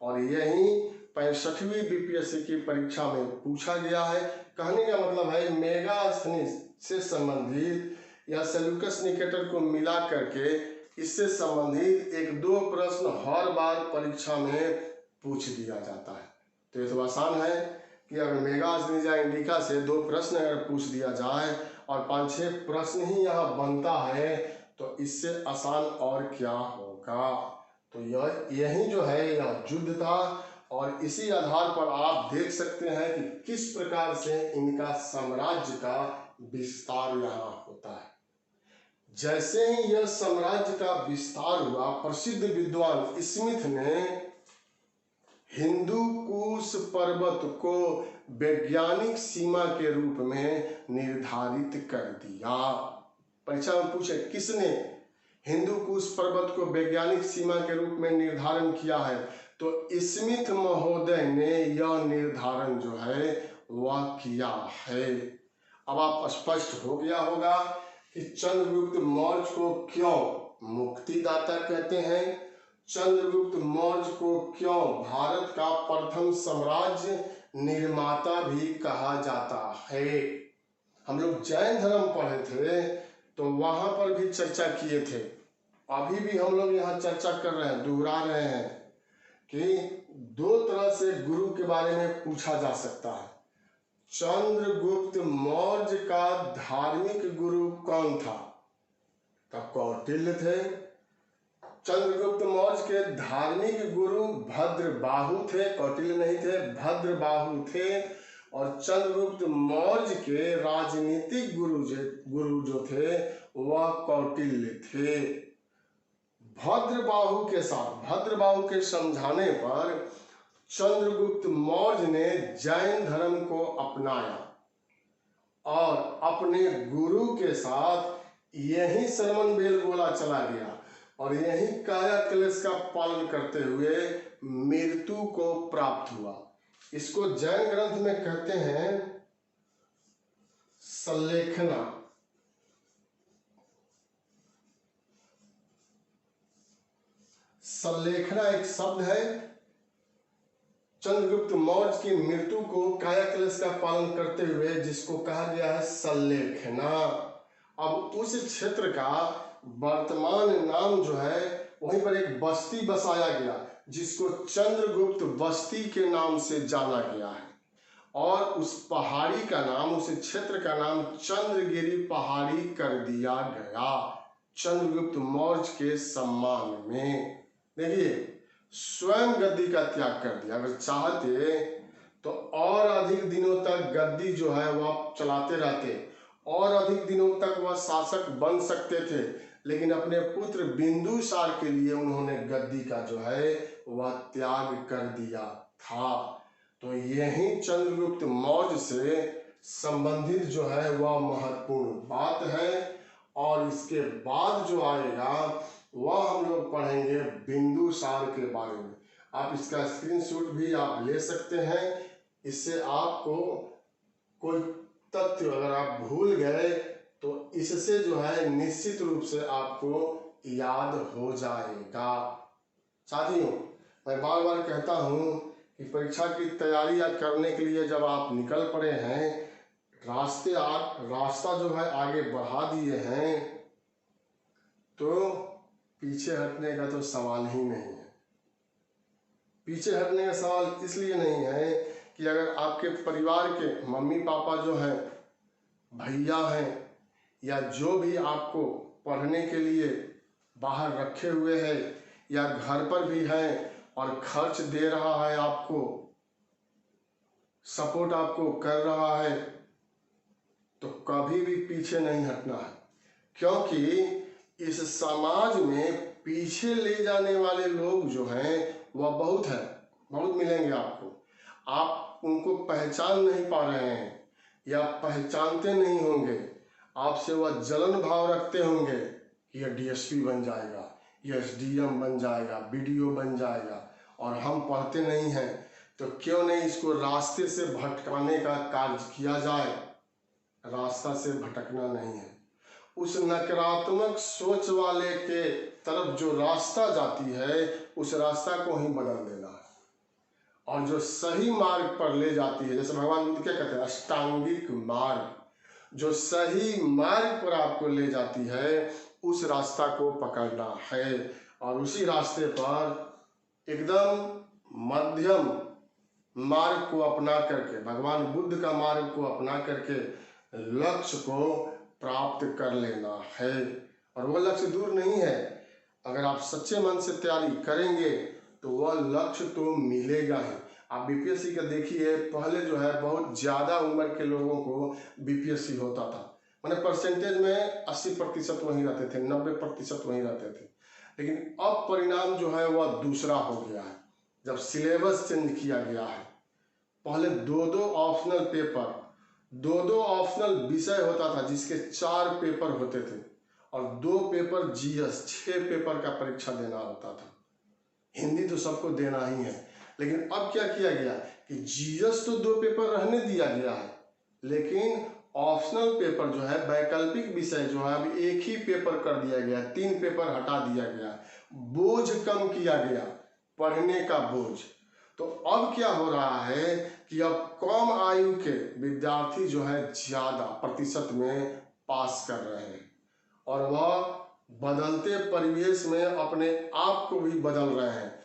और यही 65वीं बीपीएससी की परीक्षा में पूछा गया है। कहने का मतलब है मेगास्थनीज से संबंधित या सेल्यूकस निकेटर को मिला करके इससे संबंधित 1-2 प्रश्न हर बार परीक्षा में पूछ दिया जाता है। तो ये तो आसान है कि अगर मेगास्थनीज या इंडिका से 2 प्रश्न अगर पूछ दिया जाए और 5-6 प्रश्न ही यहाँ बनता है तो इससे आसान और क्या होगा। तो यही जो है यह युद्ध था और इसी आधार पर आप देख सकते हैं कि किस प्रकार से इनका साम्राज्य का विस्तार यहाँ होता है। जैसे ही यह साम्राज्य का विस्तार हुआ, प्रसिद्ध विद्वान स्मिथ ने हिंदू कुश पर्वत को वैज्ञानिक सीमा के रूप में निर्धारित कर दिया। परीक्षा में पूछे किसने हिंदू कुश पर्वत को वैज्ञानिक सीमा के रूप में निर्धारण किया है, तो स्मिथ महोदय ने यह निर्धारण जो है वह किया है। अब आप स्पष्ट हो गया होगा कि चंद्रगुप्त मौर्य को क्यों मुक्तिदाता कहते हैं, चंद्रगुप्त मौर्य को क्यों भारत का प्रथम साम्राज्य निर्माता भी कहा जाता है। हम लोग जैन धर्म पढ़े थे तो वहां पर भी चर्चा किए थे, अभी भी हम लोग यहाँ चर्चा कर रहे हैं, दोहरा रहे हैं कि 2 तरह से गुरु के बारे में पूछा जा सकता है। चंद्रगुप्त मौर्य का धार्मिक गुरु कौन था? तो कौटिल्य थे। चंद्रगुप्त मौर्य के धार्मिक गुरु भद्रबाहु थे, कौटिल्य नहीं थे, भद्रबाहु थे। और चंद्रगुप्त मौर्य के राजनीतिक गुरु जो थे वह कौटिल्य थे। भद्रबाहु के समझाने पर चंद्रगुप्त मौर्य ने जैन धर्म को अपनाया और अपने गुरु के साथ यही शरमन बेलगोला चला गया और यही काया कलेश का पालन करते हुए मृत्यु को प्राप्त हुआ। इसको जैन ग्रंथ में कहते हैं सल्लेखना। सल्लेखना एक शब्द है। चंद्रगुप्त मौर्य की मृत्यु को काया कलेश का पालन करते हुए जिसको कहा गया है सल्लेखना। अब उस क्षेत्र का वर्तमान नाम जो है वहीं पर एक बस्ती बसाया गया जिसको चंद्रगुप्त बस्ती के नाम से जाना गया है और उस पहाड़ी का नाम, उस क्षेत्र का नाम चंद्रगिरी पहाड़ी कर दिया गया चंद्रगुप्त मौर्य के सम्मान में। देखिए स्वयं गद्दी का त्याग कर दिया। अगर चाहते तो और अधिक दिनों तक गद्दी जो है वह चलाते रहते और अधिक दिनों तक वह शासक बन सकते थे, लेकिन अपने पुत्र बिंदुसार के लिए उन्होंने गद्दी का जो है वह त्याग कर दिया था। तो यही चंद्रगुप्त मौर्य से संबंधित जो है वह महत्वपूर्ण बात है। और इसके बाद जो आएगा वह हम लोग पढ़ेंगे बिंदुसार के बारे में। आप इसका स्क्रीनशॉट भी आप ले सकते हैं। इससे आपको कोई तथ्य अगर आप भूल गए तो इससे जो है निश्चित रूप से आपको याद हो जाएगा। साथियों, मैं बार बार कहता हूँ कि परीक्षा की तैयारी करने के लिए जब आप निकल पड़े हैं, रास्ता जो है आगे बढ़ा दिए हैं, तो पीछे हटने का तो सवाल ही नहीं है। पीछे हटने का सवाल इसलिए नहीं है कि अगर आपके परिवार के मम्मी पापा जो हैं, भैया हैं, या जो भी आपको पढ़ने के लिए बाहर रखे हुए हैं या घर पर भी हैं और खर्च दे रहा है, आपको सपोर्ट आपको कर रहा है, तो कभी भी पीछे नहीं हटना है। क्योंकि इस समाज में पीछे ले जाने वाले लोग जो हैं वह बहुत है, बहुत मिलेंगे आपको। आप उनको पहचान नहीं पा रहे हैं या पहचानते नहीं होंगे। आपसे वह जलन भाव रखते होंगे कि यह डीएसपी बन जाएगा, यह एसडीएम बन जाएगा, बीडीओ बन जाएगा, और हम पढ़ते नहीं हैं। तो क्यों नहीं इसको रास्ते से भटकाने का कार्य किया जाए। रास्ता से भटकना नहीं है, उस नकारात्मक सोच वाले के तरफ जो रास्ता जाती है उस रास्ता को ही बदल देना है। और जो सही मार्ग पर ले जाती है, जैसे भगवान बुद्ध क्या कहते हैं, अष्टांगिक मार्ग, जो सही मार्ग पर आपको ले जाती है उस रास्ता को पकड़ना है। और उसी रास्ते पर एकदम मध्यम मार्ग को अपना करके, भगवान बुद्ध का मार्ग को अपना करके लक्ष्य को प्राप्त कर लेना है। और वह लक्ष्य दूर नहीं है, अगर आप सच्चे मन से तैयारी करेंगे तो वह लक्ष्य तो मिलेगा ही। आप बीपीएससी का देखिए, पहले जो है बहुत ज़्यादा उम्र के लोगों को बीपीएससी होता था, मैंने परसेंटेज में 80% वहीं रहते थे, 90% वहीं रहते थे। लेकिन अब परिणाम जो है वह दूसरा हो गया है, जब सिलेबस चेंज किया गया है। पहले दो दो ऑप्शनल विषय होता था जिसके 4 पेपर होते थे, और 2 पेपर जीएस, 6 पेपर का परीक्षा देना होता था। हिंदी तो सबको देना ही है, लेकिन अब क्या किया गया कि जीएस तो 2 पेपर रहने दिया गया है, लेकिन ऑप्शनल पेपर जो है, वैकल्पिक विषय जो है, अब एक ही पेपर कर दिया गया, 3 पेपर हटा दिया गया, बोझ कम किया गया, पढ़ने का बोझ। तो अब क्या हो रहा है कि अब कम आयु के विद्यार्थी जो है ज़्यादा प्रतिशत में पास कर रहे हैं, और वह बदलते परिवेश में अपने आप को भी बदल रहे हैं।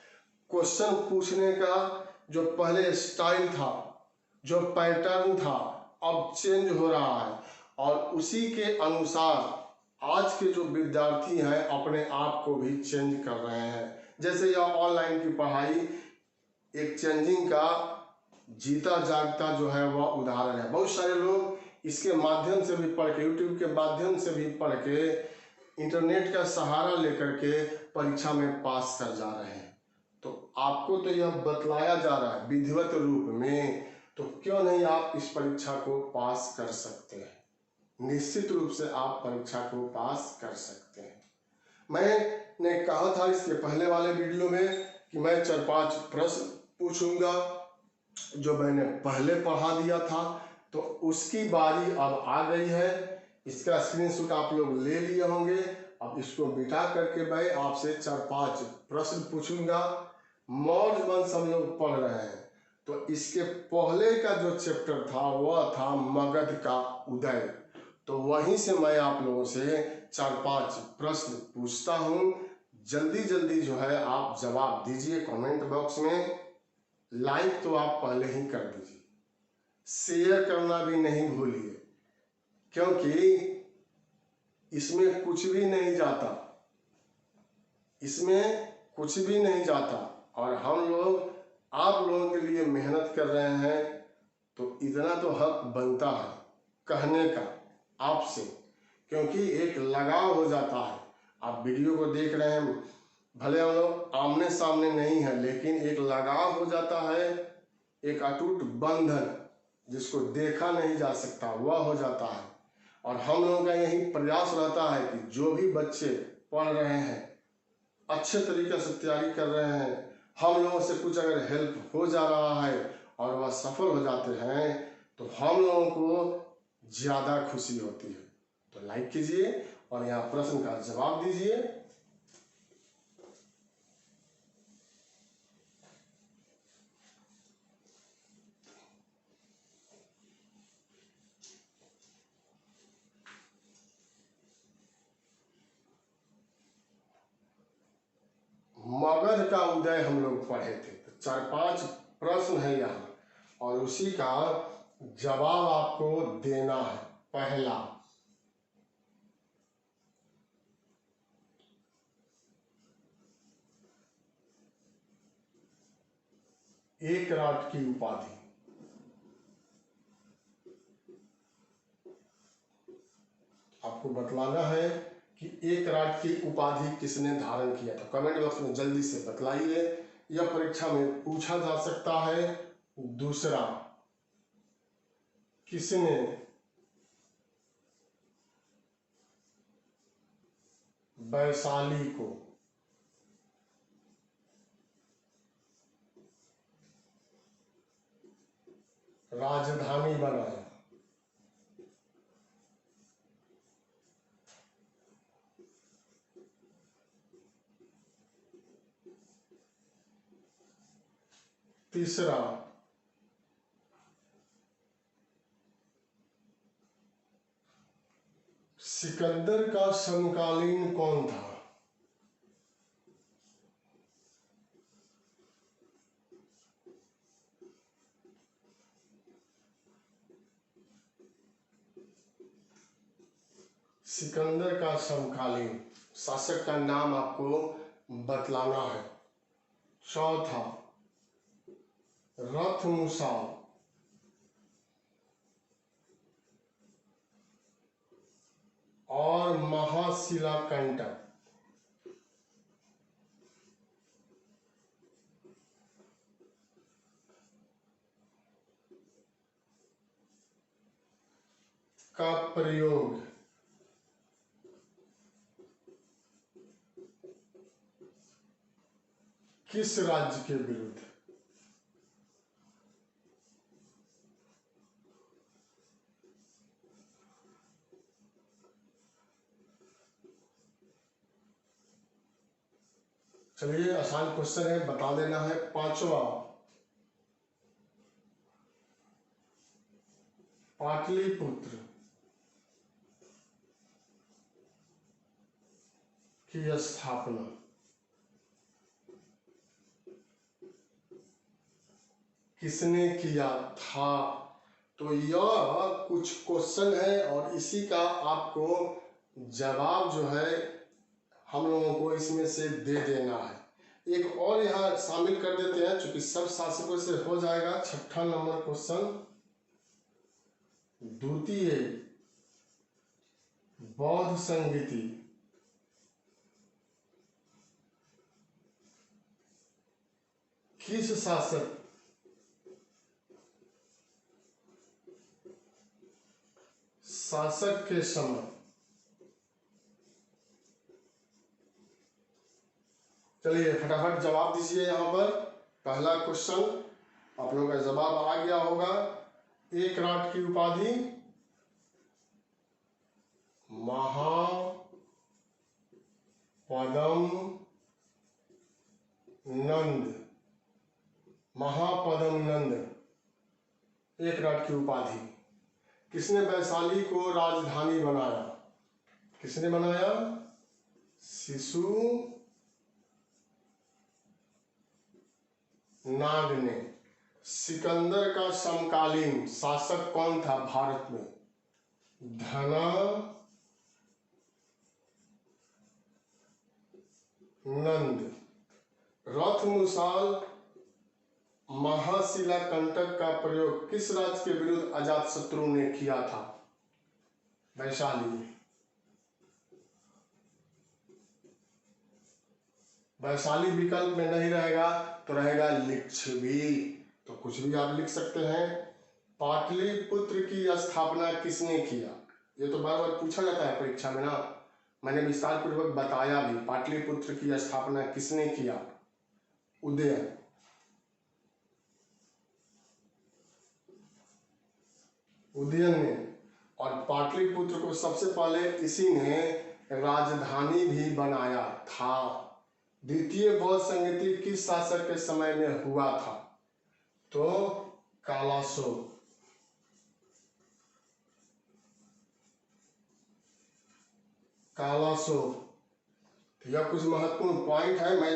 क्वेश्चन पूछने का जो पहले स्टाइल था, जो पैटर्न था, अब चेंज हो रहा है, और उसी के अनुसार आज के जो विद्यार्थी हैं अपने आप को भी चेंज कर रहे हैं। जैसे यह ऑनलाइन की पढ़ाई एक चेंजिंग का जीता जागता जो है वह उदाहरण है। बहुत सारे लोग इसके माध्यम से भी पढ़ के, यूट्यूब के माध्यम से भी पढ़ के, इंटरनेट का सहारा लेकर के परीक्षा में पास कर जा रहे हैं। तो आपको तो यह बतलाया जा रहा है विधिवत रूप में, तो क्यों नहीं आप इस परीक्षा को पास कर सकते हैं। निश्चित रूप से आप परीक्षा को पास कर सकते हैं। मैंने कहा था इसके पहले वाले वीडियो में कि मैं 4-5 प्रश्न पूछूंगा जो मैंने पहले पढ़ा दिया था, तो उसकी बारी अब आ गई है। इसका स्क्रीनशॉट आप लोग ले लिए होंगे। अब इसको बिठा करके मैं आपसे 4-5 प्रश्न पूछूंगा। मौर्य वंश हम लोग पढ़ रहे हैं, तो इसके पहले का जो चैप्टर था वह था मगध का उदय। तो वहीं से मैं आप लोगों से 4-5 प्रश्न पूछता हूँ। जल्दी जल्दी जो है आप जवाब दीजिए कमेंट बॉक्स में। लाइक तो आप पहले ही कर दीजिए, शेयर करना भी नहीं भूलिए, क्योंकि इसमें कुछ भी नहीं जाता, इसमें कुछ भी नहीं जाता, और हम लोग आप लोगों के लिए मेहनत कर रहे हैं, तो इतना तो हक बनता है कहने का आपसे, क्योंकि एक लगाव हो जाता है। आप वीडियो को देख रहे हैं, भले हम लोग आमने सामने नहीं है, लेकिन एक लगाव हो जाता है, एक अटूट बंधन जिसको देखा नहीं जा सकता वह हो जाता है। और हम लोगों का यही प्रयास रहता है कि जो भी बच्चे पढ़ रहे हैं, अच्छे तरीके से तैयारी कर रहे हैं, हम लोगों से कुछ अगर हेल्प हो जा रहा है और वह सफल हो जाते हैं, तो हम लोगों को ज़्यादा खुशी होती है। तो लाइक कीजिए और यहाँ प्रश्न का जवाब दीजिए। मगध का उदय हम लोग पढ़े थे, तो 4-5 प्रश्न है यहाँ, और उसी का जवाब आपको देना है। पहला, एकराट की उपाधि। आपको बतलाना है कि एकराट की उपाधि किसने धारण किया था। कमेंट बॉक्स में जल्दी से बतलाइए, यह परीक्षा में पूछा जा सकता है। दूसरा, किसने वैशाली को राजधानी बनाया। तीसरा, सिकंदर का समकालीन कौन था? सिकंदर का समकालीन शासक का नाम आपको बतलाना है। चौथा, रथमुसाल। और महाशिलाकंटक। का प्रयोग किस राज्य के विरुद्ध? चलिए आसान क्वेश्चन है, बता देना है। पांचवा, पाटलिपुत्र की स्थापना किसने किया था? तो यह कुछ क्वेश्चन है और इसी का आपको जवाब जो है हम लोगों को इसमें से दे देना है। एक और यहाँ शामिल कर देते हैं, चूंकि सब शासकों से हो जाएगा। छठा नंबर क्वेश्चन, द्वितीय बौद्ध संगीति किस शासक के समय? चलिए फटाफट जवाब दीजिए। यहाँ पर पहला क्वेश्चन आप लोगों का जवाब आ गया होगा। एक राट की उपाधि महापदम नंद। महापदम नंद एक राट की उपाधि। किसने वैशाली को राजधानी बनाया? किसने बनाया? शिशु नाग ने। सिकंदर का समकालीन शासक कौन था भारत में? धनानंद। रथमुसाल महाशिलाकंटक का प्रयोग किस राज्य के विरुद्ध अजातशत्रु ने किया था? वैशाली में। वैशाली विकल्प में नहीं रहेगा तो रहेगा लिच्छवी। तो कुछ भी आप लिख सकते हैं। पाटलिपुत्र की स्थापना किसने किया? ये तो बार बार पूछा जाता है परीक्षा में ना, मैंने विस्तार पूर्वक बताया भी। पाटलिपुत्र की स्थापना किसने किया? उदयन। उदयन ने। और पाटलिपुत्र को सबसे पहले इसी ने राजधानी भी बनाया था। द्वितीय बौद्ध संगीति किस शासक के समय में हुआ था? तो कालाशोक। कालाशोक। यह कुछ महत्वपूर्ण पॉइंट है। मैं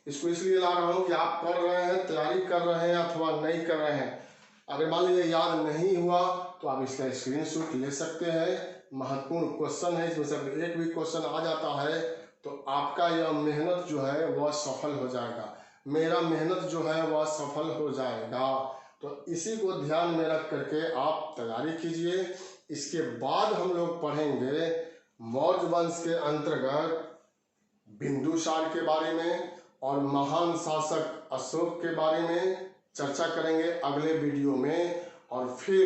इसको इसलिए ला रहा हूं कि आप पढ़ रहे हैं, तैयारी कर रहे हैं अथवा नहीं कर रहे हैं। अगर मान लीजिए याद नहीं हुआ तो आप इसका स्क्रीनशॉट ले सकते हैं। महत्वपूर्ण क्वेश्चन है, इसमें से एक भी क्वेश्चन आ जाता है तो आपका यह मेहनत जो है वह सफल हो जाएगा। मेरा मेहनत जो है वह सफल हो जाएगा। तो इसी को ध्यान में रख करके आप तैयारी कीजिए। इसके बाद हम लोग पढ़ेंगे मौर्य वंश के अंतर्गत बिंदुसार के बारे में और महान शासक अशोक के बारे में चर्चा करेंगे अगले वीडियो में। और फिर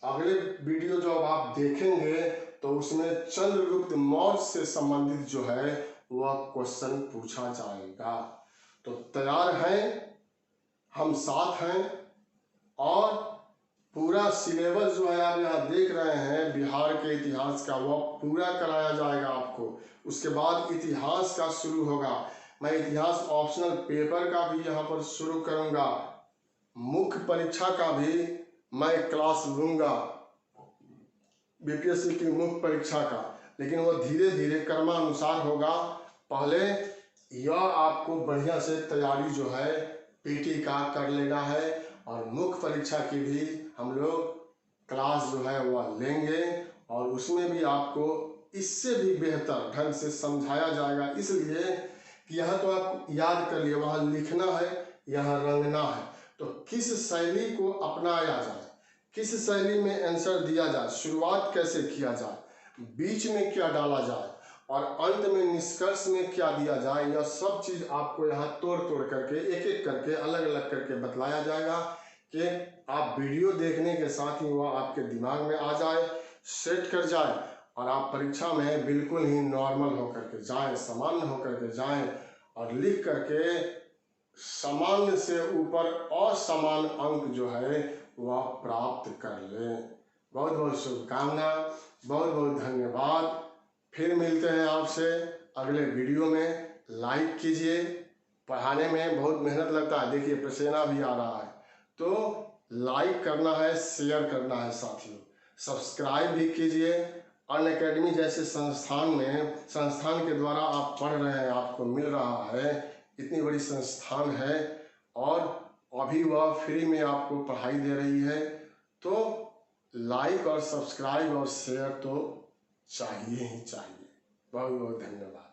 अगले वीडियो जब आप देखेंगे तो उसमें चंद्रगुप्त मौर्य से संबंधित जो है वह क्वेश्चन पूछा जाएगा। तो तैयार हैं, हम साथ हैं। और पूरा सिलेबस जो है आप यहाँ देख रहे हैं बिहार के इतिहास का, वह पूरा कराया जाएगा आपको। उसके बाद इतिहास का शुरू होगा। मैं इतिहास ऑप्शनल पेपर का भी यहाँ पर शुरू करूँगा। मुख्य परीक्षा का भी मैं क्लास लूँगा, बीपीएससी की मुख्य परीक्षा का, लेकिन वो धीरे धीरे क्रमानुसार होगा। पहले यह आपको बढ़िया से तैयारी जो है पीटी का कर लेना है, और मुख्य परीक्षा की भी हम लोग क्लास जो है वह लेंगे, और उसमें भी आपको इससे भी बेहतर ढंग से समझाया जाएगा। इसलिए कि यहाँ तो आप याद कर लिए, वहाँ लिखना है, यहाँ रंगना है। तो किस शैली को अपनाया जाए, किस शैली में आंसर दिया जाए, शुरुआत कैसे किया जाए, बीच में क्या डाला जाए, और अंत में निष्कर्ष में क्या दिया जाए, यह सब चीज़ आपको यहाँ तोड़ तोड़ करके एक एक करके अलग अलग करके बतलाया जाएगा कि आप वीडियो देखने के साथ ही वह आपके दिमाग में आ जाए, सेट कर जाए, और आप परीक्षा में बिल्कुल ही नॉर्मल होकर के जाएं, सामान्य होकर के जाएं, और लिख करके सामान्य से ऊपर असामान्य अंक जो है वह प्राप्त कर लें। बहुत बहुत शुभकामना, बहुत बहुत धन्यवाद। फिर मिलते हैं आपसे अगले वीडियो में। लाइक कीजिए, पढ़ाने में बहुत मेहनत लगता है, देखिए पसीना भी आ रहा है, तो लाइक करना है, शेयर करना है साथियों। सब्सक्राइब भी कीजिए। अनअकैडमी जैसे संस्थान के द्वारा आप पढ़ रहे हैं, आपको मिल रहा है, इतनी बड़ी संस्थान है, और अभी वह फ्री में आपको पढ़ाई दे रही है, तो लाइक और सब्सक्राइब और शेयर तो चाहिए ही चाहिए। बहुत बहुत धन्यवाद।